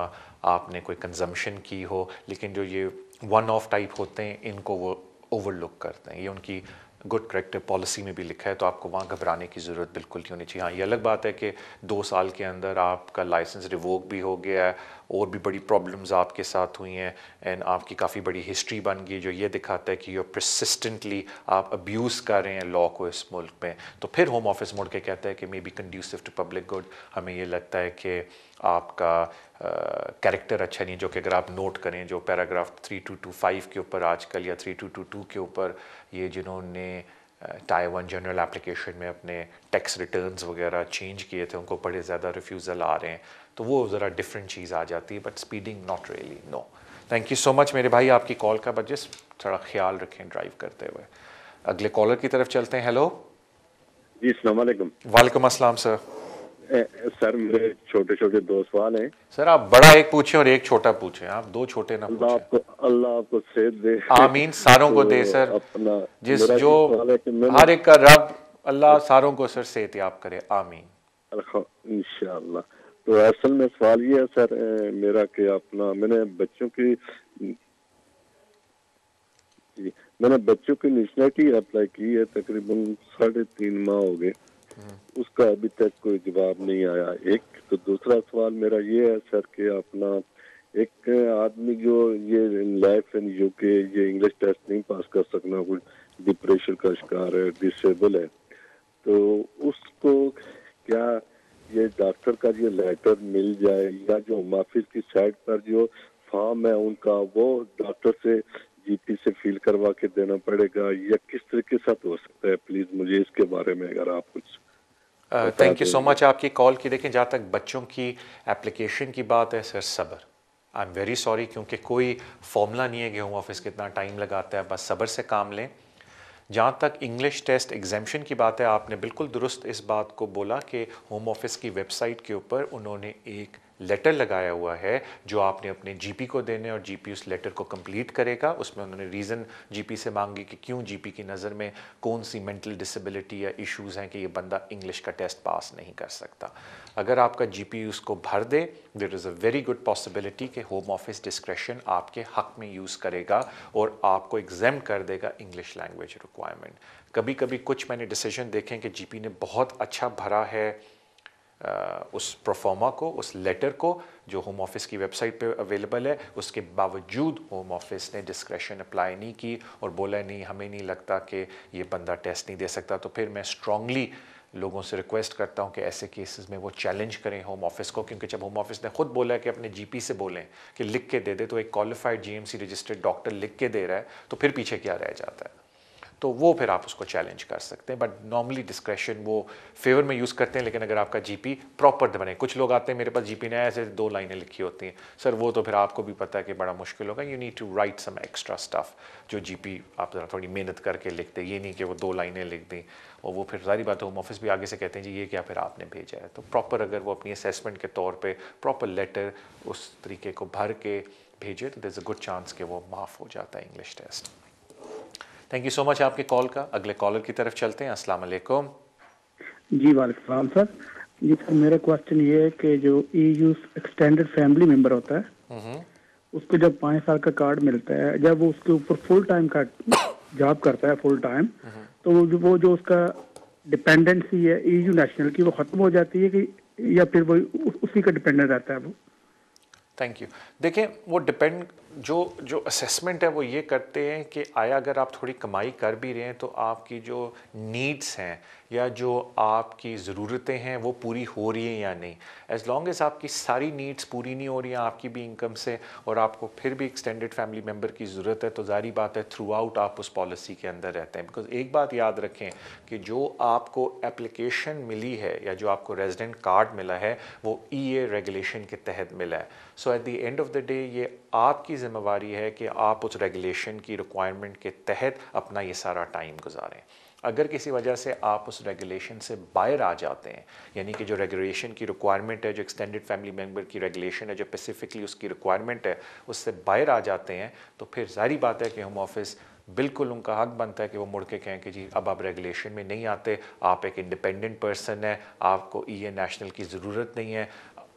आपने कोई कंजम्पशन की हो। लेकिन जो ये वन ऑफ टाइप होते हैं इनको वो ओवरलुक करते हैं, ये उनकी गुड करेक्टिव पॉलिसी में भी लिखा है, तो आपको वहाँ घबराने की ज़रूरत बिल्कुल नहीं होनी चाहिए। हाँ, ये अलग बात है कि 2 साल के अंदर आपका लाइसेंस रिवोक भी हो गया है और भी बड़ी प्रॉब्लम्स आपके साथ हुई हैं एंड आपकी काफ़ी बड़ी हिस्ट्री बन गई जो ये दिखाता है कि यू परसिस्टेंटली आप अब्यूज़ कर रहे हैं लॉ को इस मुल्क में। तो फिर होम ऑफिस मुड़ के कहता है कि may be conducive to public good. हमें ये लगता है कि आपका कैरेक्टर अच्छा नहीं, जो कि अगर आप नोट करें जो पैराग्राफ 3225 के ऊपर आजकल या 3222 के ऊपर ये जिन्होंने टायर 1 जनरल एप्लीकेशन में अपने टैक्स रिटर्न्स वगैरह चेंज किए थे उनको बड़े ज़्यादा रिफ्यूज़ल आ रहे हैं, तो वो ज़रा डिफरेंट चीज़ आ जाती है। But speeding not really, no. Thank you so much मेरे भाई आपकी कॉल का, बट जस्ट थोड़ा ख्याल रखें ड्राइव करते हुए। अगले कॉलर की तरफ चलते हैं। हेलो जी, अस्सलाम वालेकुम। वालेकुम अस्सलाम सर। सर मेरे छोटे छोटे 2 सवाल हैं। सर आप बड़ा एक पूछें और एक छोटा पूछें, आप 2 छोटे ना पूछें। अल्लाह आपको सेहत दे, आमीन, सारों को दे सर। अपना जिस जो हर एक का रब अल्लाह सारों को सर सेहत याब करे, आमीन इंशाअल्लाह। तो असल में सवाल ये है सर मेरा कि अपना मैंने बच्चों की नेशनलिटी अप्लाई की है, तकरीबन 3.5 माह हो गए, उसका अभी तक कोई जवाब नहीं आया। एक तो दूसरा सवाल मेरा ये है सर कि अपना एक आदमी जो ये लाइफ इन यूके ये इंग्लिश टेस्ट नहीं पास कर सकना, कोई डिप्रेशन का शिकार है, डिसेबल है, तो उसको क्या ये डॉक्टर का ये लेटर मिल जाए या जो होम ऑफिस की साइट पर जो फॉर्म है उनका वो डॉक्टर से जीपी से फिल करवा के देना पड़ेगा या किस तरीके से हो सकता है? प्लीज मुझे इसके बारे में अगर आप कुछ। थैंक यू सो मच आपकी कॉल की। देखें जहाँ तक बच्चों की एप्लीकेशन की बात है सर, सब्र, आई एम वेरी सॉरी, क्योंकि कोई फॉर्मूला नहीं है कि होम ऑफिस कितना टाइम लगाता है, बस सब्र से काम लें। जहाँ तक इंग्लिश टेस्ट एग्जामिशन की बात है, आपने बिल्कुल दुरुस्त इस बात को बोला कि होम ऑफिस की वेबसाइट के ऊपर उन्होंने एक लेटर लगाया हुआ है जो आपने अपने जीपी को देने और जीपी उस लेटर को कंप्लीट करेगा। उसमें उन्होंने रीज़न जीपी से मांगी कि क्यों जीपी की नज़र में कौन सी मेंटल डिसेबिलिटी या इश्यूज़ हैं कि ये बंदा इंग्लिश का टेस्ट पास नहीं कर सकता। अगर आपका जीपी उसको भर दे, there is a very good possibility कि होम ऑफिस डिस्क्रेशन आपके हक़ में यूज़ करेगा और आपको एग्जाम कर देगा इंग्लिश लैंग्वेज रिक्वायरमेंट। कभी कभी कुछ मैंने डिसीजन देखें कि जीपी ने बहुत अच्छा भरा है उस प्रोफॉर्मा को, उस लेटर को जो होम ऑफिस की वेबसाइट पे अवेलेबल है, उसके बावजूद होम ऑफिस ने डिस्क्रेशन अप्लाई नहीं की और बोला नहीं हमें नहीं लगता कि ये बंदा टेस्ट नहीं दे सकता, तो फिर मैं स्ट्रांगली लोगों से रिक्वेस्ट करता हूँ कि ऐसे केसेस में वो चैलेंज करें होम ऑफिस को, क्योंकि जब होम ऑफिस ने खुद बोला है कि अपने जीपी से बोलें कि लिख के दे दे, तो एक क्वालिफाइड जीएमसी रजिस्टर्ड डॉक्टर लिख के दे रहा है तो फिर पीछे क्या रह जाता है। तो वो फिर आप उसको चैलेंज कर सकते हैं, बट नॉर्मली डिस्क्रेशन वो फेवर में यूज़ करते हैं। लेकिन अगर आपका जीपी प्रॉपर बने, कुछ लोग आते हैं मेरे पास जीपी ने ऐसे 2 लाइनें लिखी होती हैं, सर वो तो फिर आपको भी पता है कि बड़ा मुश्किल होगा, you need to write some extra stuff जो जीपी आप ज़रा थोड़ी मेहनत करके लिखते, ये नहीं कि वो 2 लाइनें लिख दी और वो फिर सारी बात होम ऑफिस भी आगे से कहते हैं जी ये क्या फिर आपने भेजा है। तो प्रॉपर अगर वो अपनी असेसमेंट के तौर पर प्रॉपर लेटर उस तरीके को भर के भेजे तो there is a good chance कि वो माफ़ हो जाता है English test. Thank you so much आपके कॉल का। अगले कॉलर की तरफ चलते हैं। अस्सलाम वालेकुम। जी वालेकुम सलाम सर। जी सर मेरा क्वेश्चन ये है कि जो EU एक्सटेंडेड फैमिली मेंबर होता है उसको जब 5 साल का कार्ड मिलता है, जब वो उसके ऊपर फुल टाइम का जॉब करता है फुल टाइम, तो वो जो उसका डिपेंडेंसी है EU नेशनल की वो खत्म हो जाती है कि या फिर वो उसी का डिपेंडेंट रहता है वो? Thank you. देखें वो डिपेंड जो असेसमेंट है वो ये करते हैं कि आया अगर आप थोड़ी कमाई कर भी रहे हैं तो आपकी जो नीड्स हैं या जो आपकी ज़रूरतें हैं वो पूरी हो रही हैं या नहीं। एज़ लॉन्ग एज़ आपकी सारी नीड्स पूरी नहीं हो रही हैं आपकी भी इनकम से और आपको फिर भी एक्सटेंडेड फैमिली मेम्बर की ज़रूरत है, तो ज़ाहिर बात है थ्रू आउट आप उस पॉलिसी के अंदर रहते हैं। बिकॉज एक बात याद रखें कि जो आपको एप्लीकेशन मिली है या जो आपको रेजिडेंट कार्ड मिला है वो EA रेगुलेशन के तहत मिला है। So at the end of the day ये आपकी ज़िम्मेवारी है कि आप उस रेगुलेशन की रिक्वायरमेंट के तहत अपना ये सारा टाइम गुजारें। अगर किसी वजह से आप उस रेगुलेशन से बाहर आ जाते हैं, यानी कि जो रेगुलेशन की रिक्वायरमेंट है, जो एक्सटेंडेड फैमिली मेम्बर की रेगुलेशन है, जो स्पेसिफिकली उसकी रिक्वायरमेंट है, उससे बाहर आ जाते हैं, तो फिर जाहिर बात है कि होम ऑफिस बिल्कुल उनका हक बनता है कि वो मुड़ के कहें कि जी अब आप रेगुलेशन में नहीं आते, आप एक इंडिपेंडेंट पर्सन है, आपको EA नेशनल की ज़रूरत नहीं है,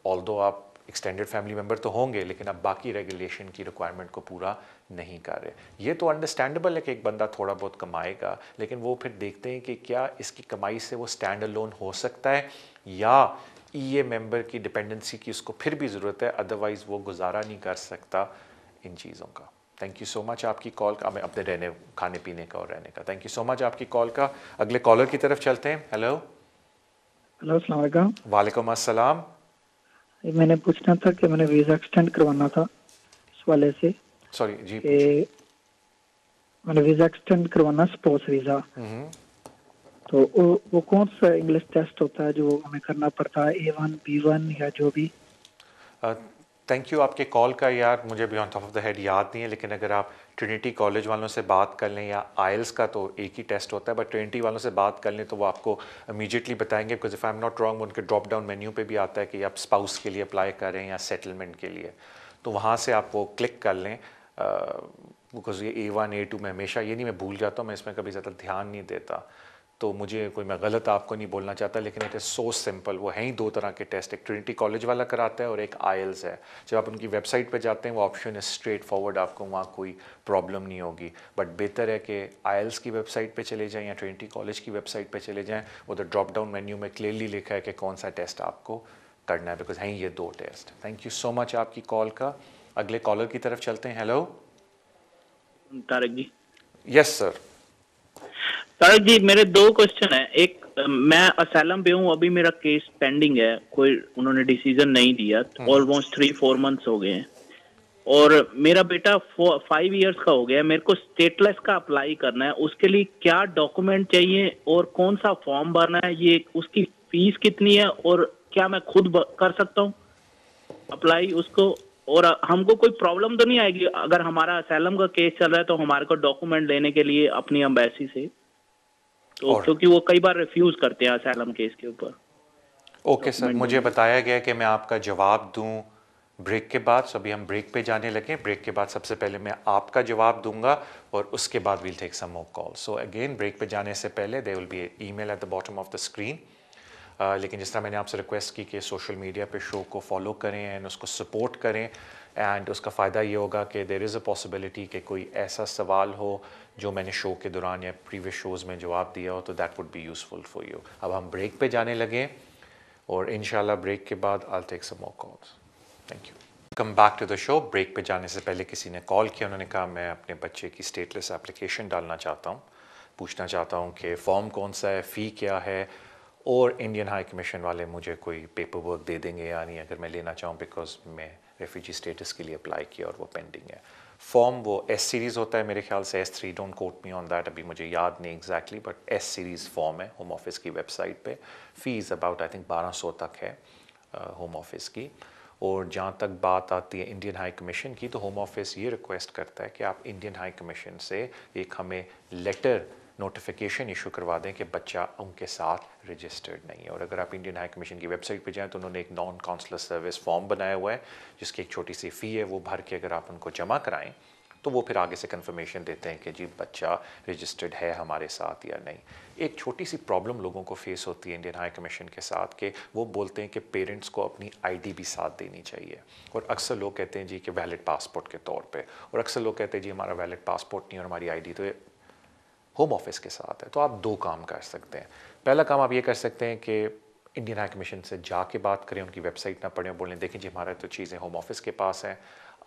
ऑल्दो आप एक्सटेंडेड फैमिली मेम्बर तो होंगे लेकिन अब बाकी रेगुलेशन की रिक्वायरमेंट को पूरा नहीं कर रहे। ये तो अंडरस्टैंडेबल है कि एक बंदा थोड़ा बहुत कमाएगा, लेकिन वो फिर देखते हैं कि क्या इसकी कमाई से वो स्टैंड अलोन हो सकता है या EA मेंबर की डिपेंडेंसी की उसको फिर भी ज़रूरत है, अदरवाइज़ वो गुजारा नहीं कर सकता इन चीज़ों का। थैंक यू सो मच आपकी कॉल का, हमें अपने रहने खाने पीने का और रहने का। थैंक यू सो मच आपकी कॉल का। अगले कॉलर की तरफ चलते हैं। हेलो अस्सलाम वालेकुम। वालेकुम अस्सलाम। मैंने पूछना था कि मैंने वीज़ा एक्सटेंड करवाना था इस वाले से। सॉरी जी, मैंने वीज़ा एक्सटेंड करवाना स्पोर्ट्स वीज़ा, तो वो कौन सा इंग्लिश टेस्ट होता है जो हमें करना पड़ता है, A1 B1 या जो भी? थैंक यू आपके कॉल का। यार मुझे भी on top of the head याद नहीं है, लेकिन अगर आप ट्रिनिटी कॉलेज वालों से बात कर लें या IELTS का तो एक ही टेस्ट होता है, बट ट्रिनिटी वालों से बात कर लें तो वो आपको इमीडिएटली बताएंगे। Because if I am not wrong उनके ड्रॉप डाउन मेन्यू पे भी आता है कि आप स्पाउस के लिए अप्लाई करें या सेटलमेंट के लिए, तो वहाँ से आप वो क्लिक कर लें। बिकॉज ये A1 A2 में हमेशा ये नहीं, मैं भूल जाता हूँ, मैं इसमें कभी ज़्यादा ध्यान नहीं देता, तो मुझे कोई मैं गलत आपको नहीं बोलना चाहता, लेकिन इट इज़ सो सिंपल। वो हैं ही 2 तरह के टेस्ट, एक ट्रिनिटी कॉलेज वाला कराता है और एक IELTS है। जब आप उनकी वेबसाइट पे जाते हैं वो ऑप्शन है स्ट्रेट फॉरवर्ड, आपको वहाँ कोई प्रॉब्लम नहीं होगी। बट बेहतर है कि IELTS की वेबसाइट पे चले जाएँ या ट्रिनिटी कॉलेज की वेबसाइट पे चले जाएँ, उधर ड्रॉप डाउन मेन्यू में क्लियरली लिखा है कि कौन सा टेस्ट आपको करना है, बिकॉज हैं ये 2 test. Thank you so much आपकी कॉल का। अगले कॉलर की तरफ चलते हैं। Hello Tariq ji. Yes sir. Tariq ji मेरे 2 क्वेश्चन है। एक, मैं असैलम पे हूँ, अभी मेरा केस पेंडिंग है, कोई उन्होंने डिसीजन नहीं दिया, ऑलमोस्ट 3-4 मंथ्स हो गए हैं, और मेरा बेटा 5 इयर्स का हो गया है। मेरे को स्टेटलेस का अप्लाई करना है, उसके लिए क्या डॉक्यूमेंट चाहिए और कौन सा फॉर्म भरना है, ये उसकी फीस कितनी है और क्या मैं खुद कर सकता हूँ अप्लाई उसको, और हमको कोई प्रॉब्लम तो नहीं आएगी अगर हमारा असैलम का केस चल रहा है तो हमारे को डॉक्यूमेंट लेने के लिए अपनी एम्बेसी से, तो क्योंकि वो कई बार रिफ्यूज करते हैं असैलम केस के ऊपर। ओके सर, मुझे बताया गया कि मैं आपका जवाब दूं ब्रेक के बाद, सो अभी हम ब्रेक पे जाने लगे। ब्रेक के बाद सबसे पहले मैं आपका जवाब दूंगा और उसके बाद we'll take some more call. So again break पे जाने से पहले there will be email at the bottom of the screen. लेकिन जिस तरह मैंने आपसे रिक्वेस्ट की कि सोशल मीडिया पे शो को फॉलो करें एंड उसको सपोर्ट करें, एंड उसका फ़ायदा ये होगा कि देयर इज़ अ पॉसिबिलिटी कि कोई ऐसा सवाल हो जो मैंने शो के दौरान या प्रीवियस शोज़ में जवाब दिया हो, तो that would be useful for you. अब हम ब्रेक पे जाने लगे और इंशाल्लाह ब्रेक के बाद I take some more calls. Thank you. Come back to the show. Break पे जाने से पहले किसी ने कॉल किया, उन्होंने कहा मैं अपने बच्चे की स्टेटलेस एप्लीकेशन डालना चाहता हूँ, पूछना चाहता हूँ कि फॉर्म कौन सा है, फ़ी क्या है, और इंडियन हाई कमीशन वाले मुझे कोई पेपर वर्क दे देंगे या नहीं अगर मैं लेना चाहूँ, बिकॉज मैं रेफ्यूजी स्टेटस के लिए अप्लाई किया और वो पेंडिंग है। फॉर्म वो एस सीरीज़ होता है मेरे ख्याल से, S3, don't quote me on that, अभी मुझे याद नहीं exactly, but S series form है होम ऑफिस की वेबसाइट पे। फ़ीस अबाउट आई थिंक 1200 तक है होम ऑफिस की। और जहाँ तक बात आती है इंडियन हाई कमीशन की, तो होम ऑफिस ये रिक्वेस्ट करता है कि आप इंडियन हाई कमीशन से एक हमें लेटर नोटिफिकेशन इशू करवा दें कि बच्चा उनके साथ रजिस्टर्ड नहीं है। और अगर आप इंडियन हाई कमीशन की वेबसाइट पे जाएं तो उन्होंने एक नॉन काउंसलर सर्विस फॉर्म बनाया हुआ है जिसकी एक छोटी सी फ़ी है, वो भर के अगर आप उनको जमा कराएं तो वो फिर आगे से कंफर्मेशन देते हैं कि जी बच्चा रजिस्टर्ड है हमारे साथ या नहीं। एक छोटी सी प्रॉब्लम लोगों को फेस होती है इंडियन हाई कमीशन के साथ कि वो बोलते हैं कि पेरेंट्स को अपनी आईडी भी साथ देनी चाहिए, और अक्सर लोग कहते हैं जी कि वैलिड पासपोर्ट के तौर पे, और अक्सर लोग कहते हैं जी हमारा वैलिड पासपोर्ट नहीं और हमारी आईडी तो होम ऑफिस के साथ है। तो आप दो काम कर सकते हैं। पहला काम आप ये कर सकते हैं कि इंडियन हाई कमीशन से जाके बात करें, उनकी वेबसाइट ना पढ़ें, बोलें देखें जी हमारा तो चीज़ें होम ऑफिस के पास हैं,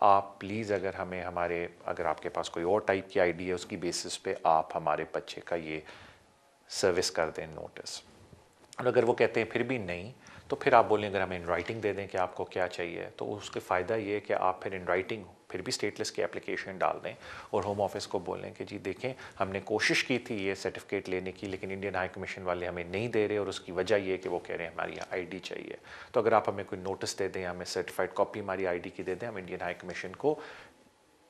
आप प्लीज़ अगर हमें अगर आपके पास कोई और टाइप की आईडी है उसकी बेसिस पे आप हमारे बच्चे का ये सर्विस कर दें नोटिस। और अगर वो कहते हैं फिर भी नहीं, तो फिर आप बोलें अगर हमें इन राइटिंग दे दें कि आपको क्या चाहिए, तो उसके फ़ायदा ये है कि आप फिर इन राइटिंग फिर भी स्टेटलेस की एप्लीकेशन डाल दें और होम ऑफिस को बोलें कि जी देखें हमने कोशिश की थी ये सर्टिफिकेट लेने की, लेकिन इंडियन हाई कमीशन वाले हमें नहीं दे रहे, और उसकी वजह ये है कि वो कह रहे हैं हमारी आईडी चाहिए। तो अगर आप हमें कोई नोटिस दे दें, हमें सर्टिफाइड कॉपी हमारी आईडी की दे दें, हम इंडियन हाई कमीशन को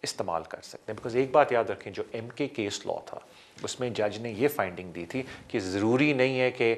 इस्तेमाल कर सकते हैं। बिकॉज एक बात याद रखें, जो MK केस लॉ था उसमें जज ने ये फाइंडिंग दी थी कि ज़रूरी नहीं है कि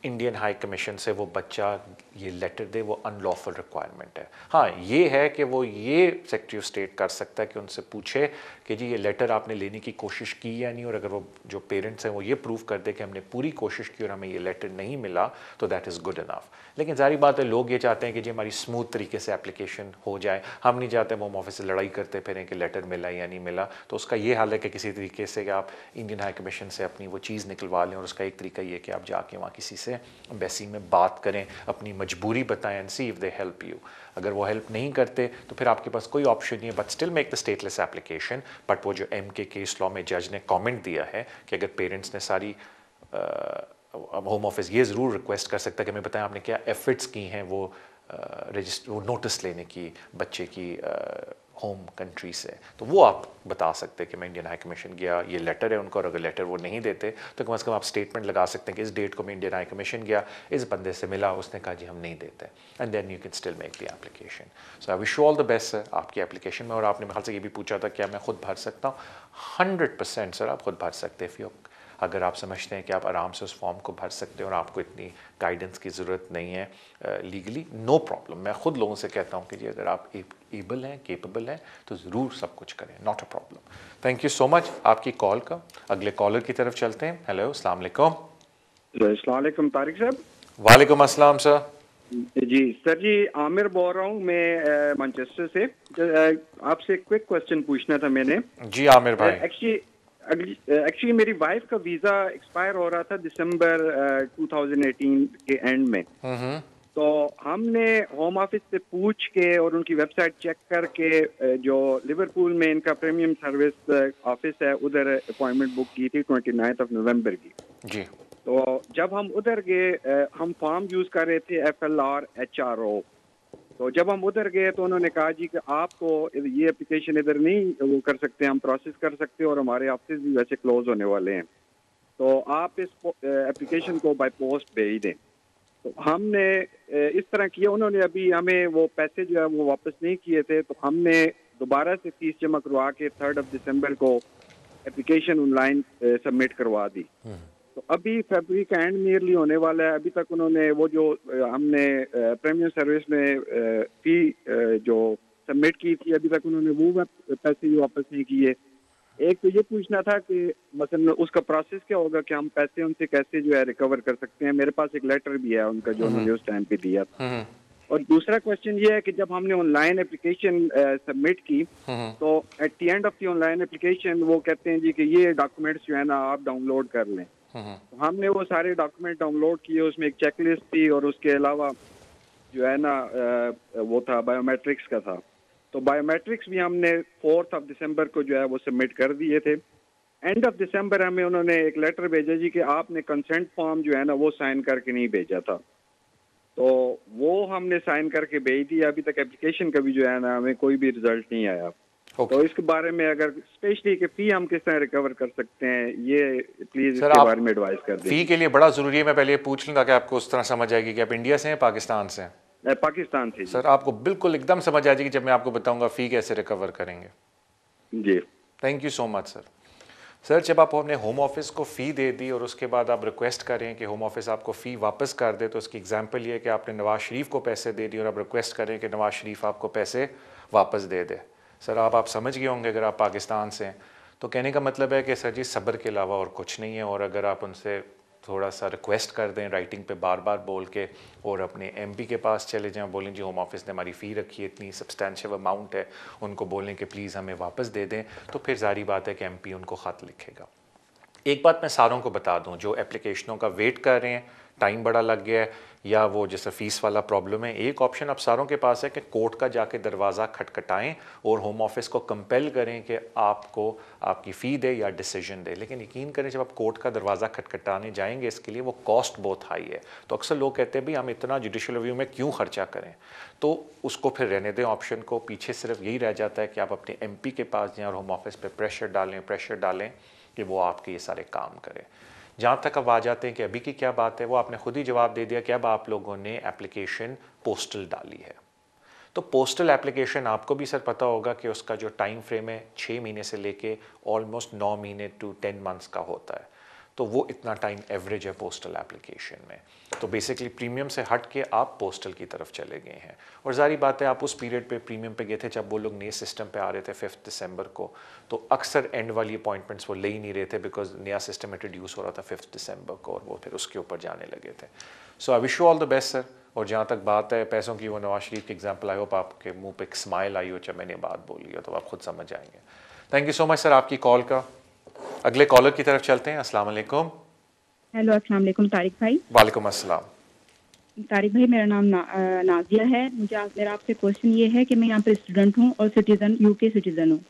इंडियन हाई कमीशन से वो बच्चा ये लेटर दे, वो अनलॉफुल रिक्वायरमेंट है। हाँ ये है कि वो ये सेक्रेटरी ऑफ स्टेट कर सकता है कि उनसे पूछे कि जी ये लेटर आपने लेने की कोशिश की या नहीं, और अगर वो जो पेरेंट्स हैं वो ये प्रूव कर दे कि हमने पूरी कोशिश की और हमें ये लेटर नहीं मिला तो दैट इज़ गुड इनफ। लेकिन जारी बात है लोग ये चाहते हैं कि जी हमारी स्मूथ तरीके से एप्लीकेशन हो जाए, हम नहीं चाहते होम ऑफिस से लड़ाई करते फिरें कि लेटर मिला या नहीं मिला। तो उसका ये हाल है कि किसी तरीके से कि आप इंडियन हाई कमीशन से अपनी वो चीज़ निकलवा लें, और उसका एक तरीका ये कि आप जाके वहाँ किसी से एम्बेसी में बात करें, अपनी मजबूरी बताएं and C if they help you. अगर वो हेल्प नहीं करते तो फिर आपके पास कोई ऑप्शन नहीं है but still make the stateless application. But वो जो MK केस लॉ में जज ने कमेंट दिया है कि अगर पेरेंट्स ने सारी होम ऑफिस ये ज़रूर रिक्वेस्ट कर सकता है कि हमें बताएं आपने क्या एफर्ट्स की हैं वो नोटिस लेने की बच्चे की होम कंट्री से, तो वो आप बता सकते हैं कि मैं इंडियन हाई कमीशन गया, ये लेटर है उनका, और अगर लेटर वो नहीं देते तो कम से कम आप स्टेटमेंट लगा सकते हैं कि इस डेट को मैं इंडियन हाई कमीशन गया, इस बंदे से मिला, उसने कहा जी हम नहीं देते, and then you can still make the application. So I wish you all the best sir आपकी एप्लीकेशन में। और आपने मेरे ख्याल से ये भी पूछा था क्या मैं खुद भर सकता हूँ? 100% सर आप खुद भर सकते हैं। अगर आप समझते हैं कि आप आराम से उस फॉर्म को भर सकते हैं और आपको इतनी गाइडेंस की ज़रूरत नहीं है लीगली, नो प्रॉब्लम। मैं ख़ुद लोगों से कहता हूँ कि जी अगर आप एबल हैं, केपेबल हैं, तो ज़रूर सब कुछ करें, not a problem. Thank you so much आपकी कॉल का। अगले कॉलर की तरफ चलते हैं। हेलो, अस्सलाम वालेकुम। अस्सलाम वालेकुम तारिक साहब। वालेकुम अस्सलाम सर। जी सर जी, आमिर बोल रहा हूँ मैं मैनचेस्टर से। आपसे क्विक क्वेश्चन पूछना था मैंने। जी आमिर भाई। एक्चुअली मेरी वाइफ का वीज़ा एक्सपायर हो रहा था दिसंबर 2018 के एंड में। तो हमने होम ऑफिस से पूछ के और उनकी वेबसाइट चेक करके जो लिवरपूल में इनका प्रीमियम सर्विस ऑफिस है उधर अपॉइंटमेंट बुक की थी 29 नवंबर की। जी। तो जब हम उधर गए हम फॉर्म यूज़ कर रहे थे FLR HRO। तो जब हम उधर गए तो उन्होंने कहा जी कि आपको ये एप्लीकेशन इधर नहीं वो कर सकते, हम प्रोसेस कर सकते और हमारे ऑफिस भी वैसे क्लोज होने वाले हैं, तो आप इस एप्लीकेशन को बाय पोस्ट भेज दें। तो हमने इस तरह किया। उन्होंने अभी हमें वो पैसे जो है वो वापस नहीं किए थे, तो हमने दोबारा से फीस जमा करवा के 3 दिसंबर को एप्लीकेशन ऑनलाइन सबमिट करवा दी। तो अभी फरवरी का एंड नियरली होने वाला है, अभी तक उन्होंने वो जो हमने प्रीमियम सर्विस में फी जो सबमिट की थी अभी तक उन्होंने वो पैसे भी वापस नहीं किए। एक तो ये पूछना था कि मतलब उसका प्रोसेस क्या होगा कि हम पैसे उनसे कैसे जो है रिकवर कर सकते हैं। मेरे पास एक लेटर भी है उनका जो उन्होंने उस टाइम पे दिया था। और दूसरा क्वेश्चन ये है कि जब हमने ऑनलाइन एप्लीकेशन सबमिट की तो eight the end of the online application वो कहते हैं जी कि ये डॉक्यूमेंट्स जो है ना आप डाउनलोड कर लें। हमने वो सारे डॉक्यूमेंट डाउनलोड किए, उसमें एक चेकलिस्ट थी और उसके अलावा जो है ना वो था बायोमेट्रिक्स का था। तो बायोमेट्रिक्स भी हमने 4 दिसंबर को जो है वो सबमिट कर दिए थे। एंड ऑफ दिसंबर हमें उन्होंने एक लेटर भेजा जी कि आपने कंसेंट फॉर्म जो है ना वो साइन करके नहीं भेजा था। तो वो हमने साइन करके भेज दिया। अभी तक एप्लीकेशन का भी जो है ना हमें कोई भी रिजल्ट नहीं आया। तो इसके बारे में अगर स्पेशली कि फी हम किस तरह रिकवर कर सकते हैं, ये प्लीज इसके बारे में एडवाइस कर दें। फी के लिए बड़ा जरूरी है, मैं पहले ये पूछ लूँ ताकि आपको उस तरह समझ आएगी कि आप इंडिया से हैं पाकिस्तान से हैं? पाकिस्तान से। सर आपको बिल्कुल एकदम समझ आ जाएगी जब मैं आपको बताऊंगा फी कैसे रिकवर करेंगे। जी thank you so much sir. Sir जब आप अपने होम ऑफिस को फ़ी दे दी और उसके बाद आप रिक्वेस्ट करें कि होम ऑफिस आपको फ़ी वापस कर दे, तो उसकी एग्जांपल ये है कि आपने नवाज शरीफ को पैसे दे दिए और आप रिक्वेस्ट करें कि नवाज शरीफ आपको पैसे वापस दे दे। सर आप समझ गए होंगे अगर आप पाकिस्तान से हैं। तो कहने का मतलब है कि सर जी सब्र के अलावा और कुछ नहीं है, और अगर आप उनसे थोड़ा सा रिक्वेस्ट कर दें राइटिंग पे बार बार बोल के, और अपने एमपी के पास चले जाएं, बोलें जी होम ऑफिस ने हमारी फ़ी रखी है, इतनी सब्सटेंशियल अमाउंट है, उनको बोलें कि प्लीज़ हमें वापस दे दें, तो फिर जारी बात है कि एमपी उनको ख़त लिखेगा। एक बात मैं सारों को बता दूं जो एप्लीकेशनों का वेट कर रहे हैं, टाइम बड़ा लग गया है, या वो जैसे फ़ीस वाला प्रॉब्लम है, एक ऑप्शन आप सारों के पास है कि कोर्ट का जाके दरवाज़ा खटखटाएं और होम ऑफिस को कंपेल करें कि आपको आपकी फ़ी दे या डिसीजन दे। लेकिन यकीन करें जब आप कोर्ट का दरवाज़ा खटखटाने जाएंगे इसके लिए वो कॉस्ट बहुत हाई है। तो अक्सर लोग कहते हैं भाई हम इतना जुडिशल रिव्यू में क्यों खर्चा करें, तो उसको फिर रहने दें ऑप्शन को। पीछे सिर्फ यही रह जाता है कि आप अपने एमपी के पास जाएँ और होम ऑफिस पर प्रेशर डालें कि वो आपके ये सारे काम करें। जहाँ तक अब आ जाते हैं कि अभी की क्या बात है, वो आपने खुद ही जवाब दे दिया कि अब आप लोगों ने एप्लीकेशन पोस्टल डाली है। तो पोस्टल एप्लीकेशन आपको भी सर पता होगा कि उसका जो टाइम फ्रेम है 6 महीने से लेके ऑलमोस्ट 9 महीने टू 10 मंथ्स का होता है। तो वो इतना टाइम एवरेज है पोस्टल एप्लीकेशन में। तो बेसिकली प्रीमियम से हट के आप पोस्टल की तरफ चले गए हैं। और जारी बात है आप उस पीरियड पे प्रीमियम पे गए थे जब वो लोग नए सिस्टम पे आ रहे थे 5 दिसंबर को, तो अक्सर एंड वाली अपॉइंटमेंट्स वो ले ही नहीं रहे थे बिकॉज नया सिस्टम इंट्रोड्यूस हो रहा था 5 दिसंबर को, और वो फिर उसके ऊपर जाने लगे थे। So I wish you all the best sir. और जहाँ तक बात है पैसों की, वो नवाज शरीफ की एग्जाम्पल, आई होप आपके मुँह पर एक स्माइल आई हो जब मैंने बात बोली हो, तो आप खुद समझ आएंगे। Thank you so much sir आपकी कॉल का। अगले कॉलर की तरफ चलते हैं। अस्सलाम वालेकुम। हेलो अस्सलाम वालेकुम तारिक भाई। वालेकुम अस्सलाम। तारिक भाई मेरा नाम नाजिया है। मेरा आपसे क्वेश्चन ये है कि मैं यहाँ पर स्टूडेंट हूँ और सिटीज़न यूके सिटीज़न हूँ,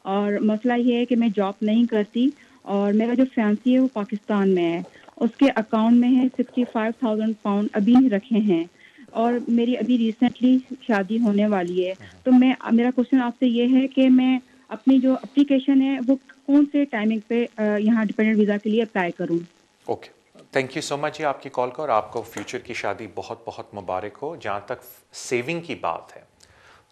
और मसला ये है कि मैं जॉब नहीं करती और मेरा जो फैंसी है वो पाकिस्तान में है। उसके अकाउंट में है 65,000 पाउंड अभी नहीं रखे हैं, और मेरी अभी रिसेंटली शादी होने वाली है। तो मेरा क्वेश्चन आपसे ये है कि मैं अपनी जो एप्लीकेशन है वो कौन से टाइमिंग पे यहाँ डिपेंडेंट वीज़ा के लिए अप्लाई करूँ? Okay, thank you so much जी आपकी कॉल का, और आपको फ्यूचर की शादी बहुत बहुत मुबारक हो। जहाँ तक सेविंग की बात है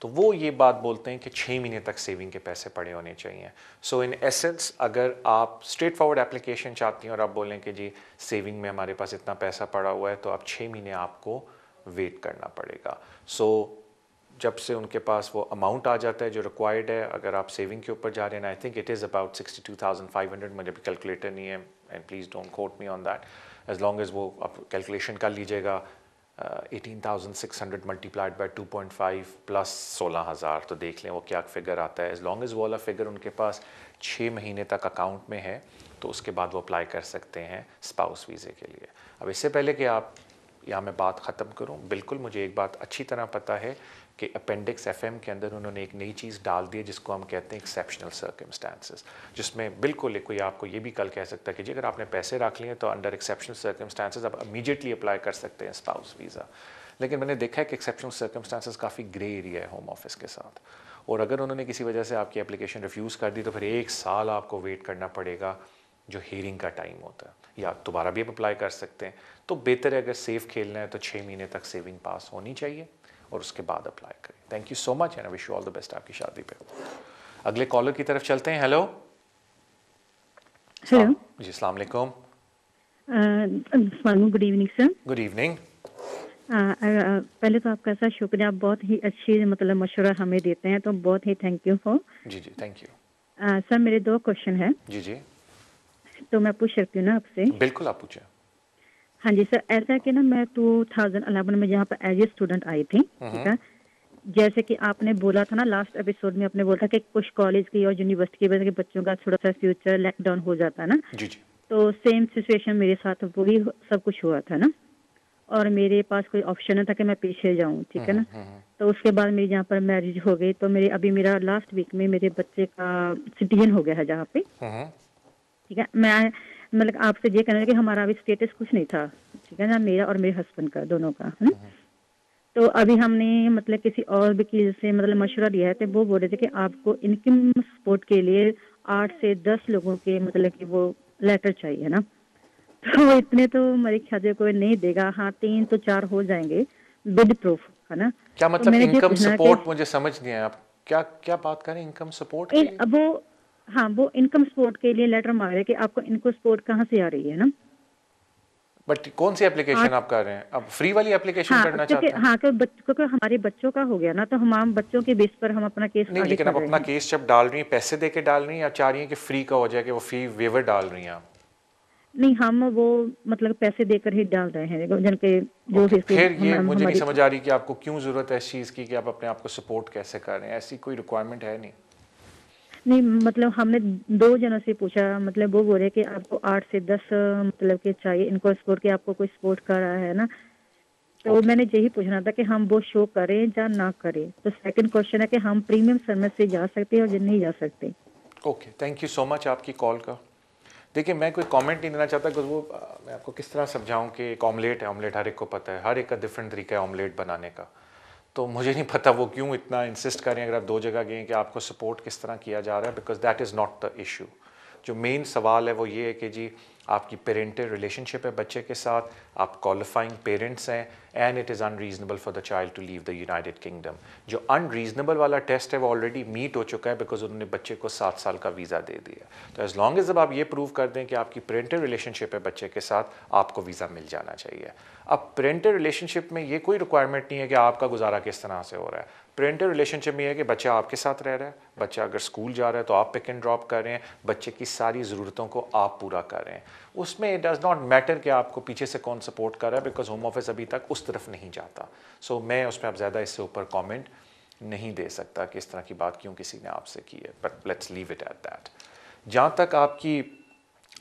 तो वो ये बात बोलते हैं कि 6 महीने तक सेविंग के पैसे पड़े होने चाहिए। सो इन एसेंस अगर आप स्ट्रेट फॉरवर्ड एप्लीकेशन चाहती हैं और आप बोलें कि जी सेविंग में हमारे पास इतना पैसा पड़ा हुआ है, तो आप 6 महीने आपको वेट करना पड़ेगा। सो जब से उनके पास वो अमाउंट आ जाता है जो रिक्वायर्ड है, अगर आप सेविंग के ऊपर जा रहे हैं, I think it is about 62,500, मुझे भी कैलकुलेटर नहीं है and please don't quote me on that, as long as वो आप कैलकुलेशन कर लीजिएगा 18,600 मल्टीप्लाइड बाई 2.5 प्लस 16,000, तो देख लें वो क्या फिगर आता है। एज लॉन्ग एज वो वाला फिगर उनके पास 6 महीने तक अकाउंट में है, तो उसके बाद वो अप्लाई कर सकते हैं स्पाउस वीज़े के लिए। अब इससे पहले कि आप यहाँ मैं बात ख़त्म करूँ, बिल्कुल मुझे एक बात अच्छी तरह पता है कि अपेंडिक्स FM के अंदर उन्होंने एक नई चीज़ डाल दी है जिसको हम कहते हैं एक्सेप्शनल सर्कमस्टांसेस, जिसमें बिल्कुल कोई आपको ये भी कल कह सकता है कि जी अगर आपने पैसे रख लिए तो अंडर एक्सेप्शनल सर्कमस्टांसेस आप इमीडिएटली अप्लाई कर सकते हैं स्पाउस वीज़ा। लेकिन मैंने देखा है कि एक्सेप्शनल सर्कमस्टांसेस काफ़ी ग्रे एरिया है होम ऑफिस के साथ, और अगर उन्होंने किसी वजह से आपकी एप्लीकेशन रिफ्यूज़ कर दी तो फिर 1 साल आपको वेट करना पड़ेगा जो हियरिंग का टाइम होता है, या दोबारा भी आप अप्लाई कर सकते हैं। तो बेहतर है अगर सेफ खेलना है तो 6 महीने तक सेविंग पास होनी चाहिए और उसके बाद अप्लाई करें। Thank you so much and I wish you all the best आपकी शादी पे। अगले कॉलर की तरफ चलते हैं। हेलो हेलो जी, अस्सलाम वालेकुम। Good evening sir. Good evening. पहले तो आपका सर शुक्रिया, आप बहुत ही अच्छी मतलब मशवरा हमें देते हैं, तो बहुत ही थैंक यू फॉर। जी जी थैंक यू। सर मेरे 2 क्वेश्चन है। जी जी तो मैं पूछ सकती हूँ ना आपसे? बिल्कुल आप पूछें। हाँ जी सर, ऐसा है कि ना मैं 2011 में यहाँ पर एज ए स्टूडेंट आई थी, ठीक है। जैसे कि आपने बोला था ना लास्ट एपिसोड में, आपने बोला था कि कुछ कॉलेज की और यूनिवर्सिटी के बच्चों का थोड़ा सा फ्यूचर लॉकडाउन हो जाता है ना। जी जी। तो सेम सिचुएशन मेरे साथ वही सब कुछ हुआ था ना, और मेरे पास कोई ऑप्शन नहीं था कि मैं पीछे जाऊं, ठीक है ना। तो उसके बाद मेरी जहाँ पर मैरिज हो गई, तो मेरा लास्ट वीक में मेरे बच्चे का सिटीजन हो गया है जहाँ पे, ठीक है। मैं मतलब आपसे ये कहना है कि हमारा अभी स्टेटस कुछ नहीं था, ठीक है ना, मेरा और मेरे हस्बैंड का, दोनों का, है ना। तो अभी हमने मतलब किसी और वकील से मतलब मशवरा लिया है, तो वो बोल रहे थे कि आपको इनकम सपोर्ट के लिए 8 से 10 लोगों के मतलब कि वो लेटर चाहिए, है ना। तो इतने तो मेरे ख्याल से कोई नहीं देगा, हाँ 3 तो 4 हो जाएंगे विद प्रूफ, है ना। क्या मतलब तो इनकम सपोर्ट, मुझे समझ नहीं आया आप क्या क्या बात करें इनकम सपोर्ट के लिए? अब वो इनकम सपोर्ट के लिए लेटर मांग रहे कि आपको इनकम सपोर्ट कहाँ से आ रही है ना। बट कौन सी एप्लीकेशन आप कर रहे हैं? आप फ्री वाली एप्लीकेशन करना चाहते हैं? हाँ, क्योंकि हमारे बच्चों का हो गया ना, तो हम बच्चों के बेस पर हम अपना केस नहीं, लेकिन आप अपना केस जब डाल रही हैं पैसे दे के डाल रही हैं या चाह रही हैं कि फ्री का हो जाए, कि वो फी वेवर डाल रही हैं आप? नहीं, हम वो मतलब पैसे देकर ही डाल रहे हैं जिनके जो फिर ये मुझे नहीं समझ आ रही कि आपको क्यों जरूरत है इस चीज़ की कि आप अपने आप को सपोर्ट कैसे कर रहे हैं, ऐसी कोई रिक्वायरमेंट है नहीं। नहीं, मतलब हमने 2 जनों से पूछा, मतलब वो बोल रहे कि आपको 8 से 10 मतलब के चाहिए इनको सपोर्ट, के आपको कोई सपोर्ट कर रहा है ना। तो मैंने यही पूछना था कि हम वो शो करें या ना करें। तो सेकंड क्वेश्चन है कि हम प्रीमियम सर्विस से जा सकते हैं और नहीं जा सकते। Okay, thank you so much आपकी कॉल का। देखिए, मैं कोई कमेंट नहीं देना चाहता कि वो मैं आपको किस तरह समझाऊं कि एक ऑमलेट है, ऑमलेट हर एक को पता है, हर एक का डिफरेंट तरीका है ऑमलेट बनाने का। तो मुझे नहीं पता वो क्यों इतना इंसिस्ट करें अगर आप 2 जगह गए कि आपको सपोर्ट किस तरह किया जा रहा है, because that is not the issue. जो मेन सवाल है वो ये है कि जी आपकी पेरेंटल रिलेशनशिप है बच्चे के साथ, आप क्वालिफाइंग पेरेंट्स हैं, and it is unreasonable for the child to leave the United Kingdom. जो अनरीजनेबल वाला टेस्ट है वो ऑलरेडी मीट हो चुका है, बिकॉज उन्होंने बच्चे को 7 साल का वीज़ा दे दिया। तो एज लॉन्ग एज जब आप ये प्रूव कर दें कि आपकी पेरेंटल रिलेशनशिप है बच्चे के साथ, आपको वीज़ा मिल जाना चाहिए। अब पेरेंटल रिलेशनशिप में ये कोई रिक्वायरमेंट नहीं है कि आपका गुजारा किस तरह से हो रहा है। पेरेंटल रिलेशनशिप में है कि बच्चा आपके साथ रह रहा है, बच्चा अगर स्कूल जा रहा है तो आप पिक एंड ड्रॉप कर रहे हैं, बच्चे की सारी ज़रूरतों को आप पूरा कर रहे हैं। उसमें इट डज़ नॉट मैटर कि आपको पीछे से कौन सपोर्ट कर रहा है, बिकॉज होम ऑफिस अभी तक उस तरफ नहीं जाता। सो मैं उस पर अब ज़्यादा इससे ऊपर कॉमेंट नहीं दे सकता कि इस तरह की बात क्यों किसी ने आपसे की है, but let's leave it at that. जहाँ तक आपकी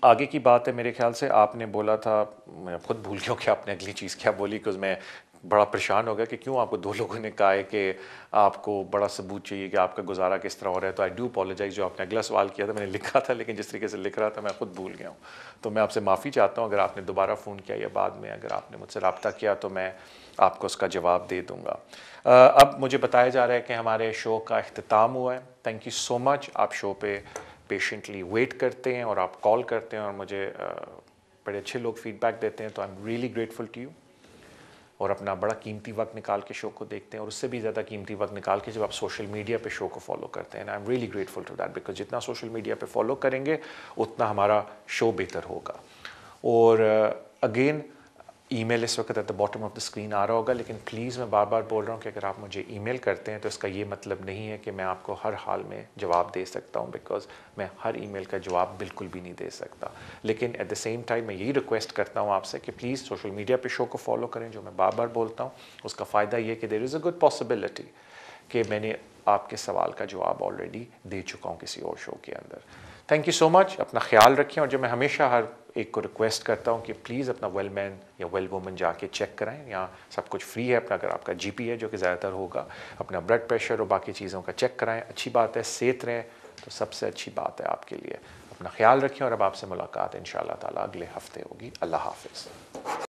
आगे की बात है, मेरे ख्याल से आपने बोला था, मैं खुद भूल गया कि आपने अगली चीज़ क्या बोली, बिकॉज मैं बड़ा परेशान हो गया कि क्यों आपको 2 लोगों ने कहा है कि आपको बड़ा सबूत चाहिए कि आपका गुजारा किस तरह हो रहा है। तो आई डू अपोलोजाइज, जो आपने अगला सवाल किया था मैंने लिखा था, लेकिन जिस तरीके से लिख रहा था मैं खुद भूल गया हूँ। तो मैं आपसे माफ़ी चाहता हूँ, अगर आपने दोबारा फ़ोन किया या बाद में अगर आपने मुझसे रब्ता किया तो मैं आपको उसका जवाब दे दूँगा। अब मुझे बताया जा रहा है कि हमारे शो का इख्तिताम हुआ है। थैंक यू सो मच, आप शो पे पेशेंटली वेट करते हैं और आप कॉल करते हैं और मुझे बड़े अच्छे लोग फीडबैक देते हैं, तो I am really grateful to you. और अपना बड़ा कीमती वक्त निकाल के शो को देखते हैं, और उससे भी ज़्यादा कीमती वक्त निकाल के जब आप सोशल मीडिया पे शो को फॉलो करते हैं। I am really grateful to that, because जितना सोशल मीडिया पे फॉलो करेंगे उतना हमारा शो बेहतर होगा। और अगेन ईमेल इस वक्त at the bottom of the screen आ रहा होगा, लेकिन प्लीज़ मैं बार बार बोल रहा हूँ कि अगर आप मुझे ईमेल करते हैं तो इसका ये मतलब नहीं है कि मैं आपको हर हाल में जवाब दे सकता हूँ, बिकॉज मैं हर ईमेल का जवाब बिल्कुल भी नहीं दे सकता। लेकिन एट द सेम टाइम मैं यही रिक्वेस्ट करता हूँ आपसे कि प्लीज़ सोशल मीडिया पे शो को फॉलो करें, जो मैं बार बार बोलता हूँ। उसका फ़ायदा ये कि there is a good possibility कि मैंने आपके सवाल का जवाब ऑलरेडी दे चुका हूँ किसी और शो के अंदर। थैंक यू सो मच, अपना ख्याल रखें। और जो मैं हमेशा हर एक को रिक्वेस्ट करता हूँ कि प्लीज़ अपना वेल मैन या वेल वुमन जाके चेक कराएं। यहाँ सब कुछ फ्री है। अपना अगर आपका जीपी है, जो कि ज़्यादातर होगा, अपना ब्लड प्रेशर और बाकी चीज़ों का चेक कराएं। अच्छी बात है, सेहत रहें तो सबसे अच्छी बात है आपके लिए। अपना ख्याल रखें और अब आपसे मुलाकात इंशाअल्लाह ताला अगले हफ्ते होगी। अल्लाह हाफिज़।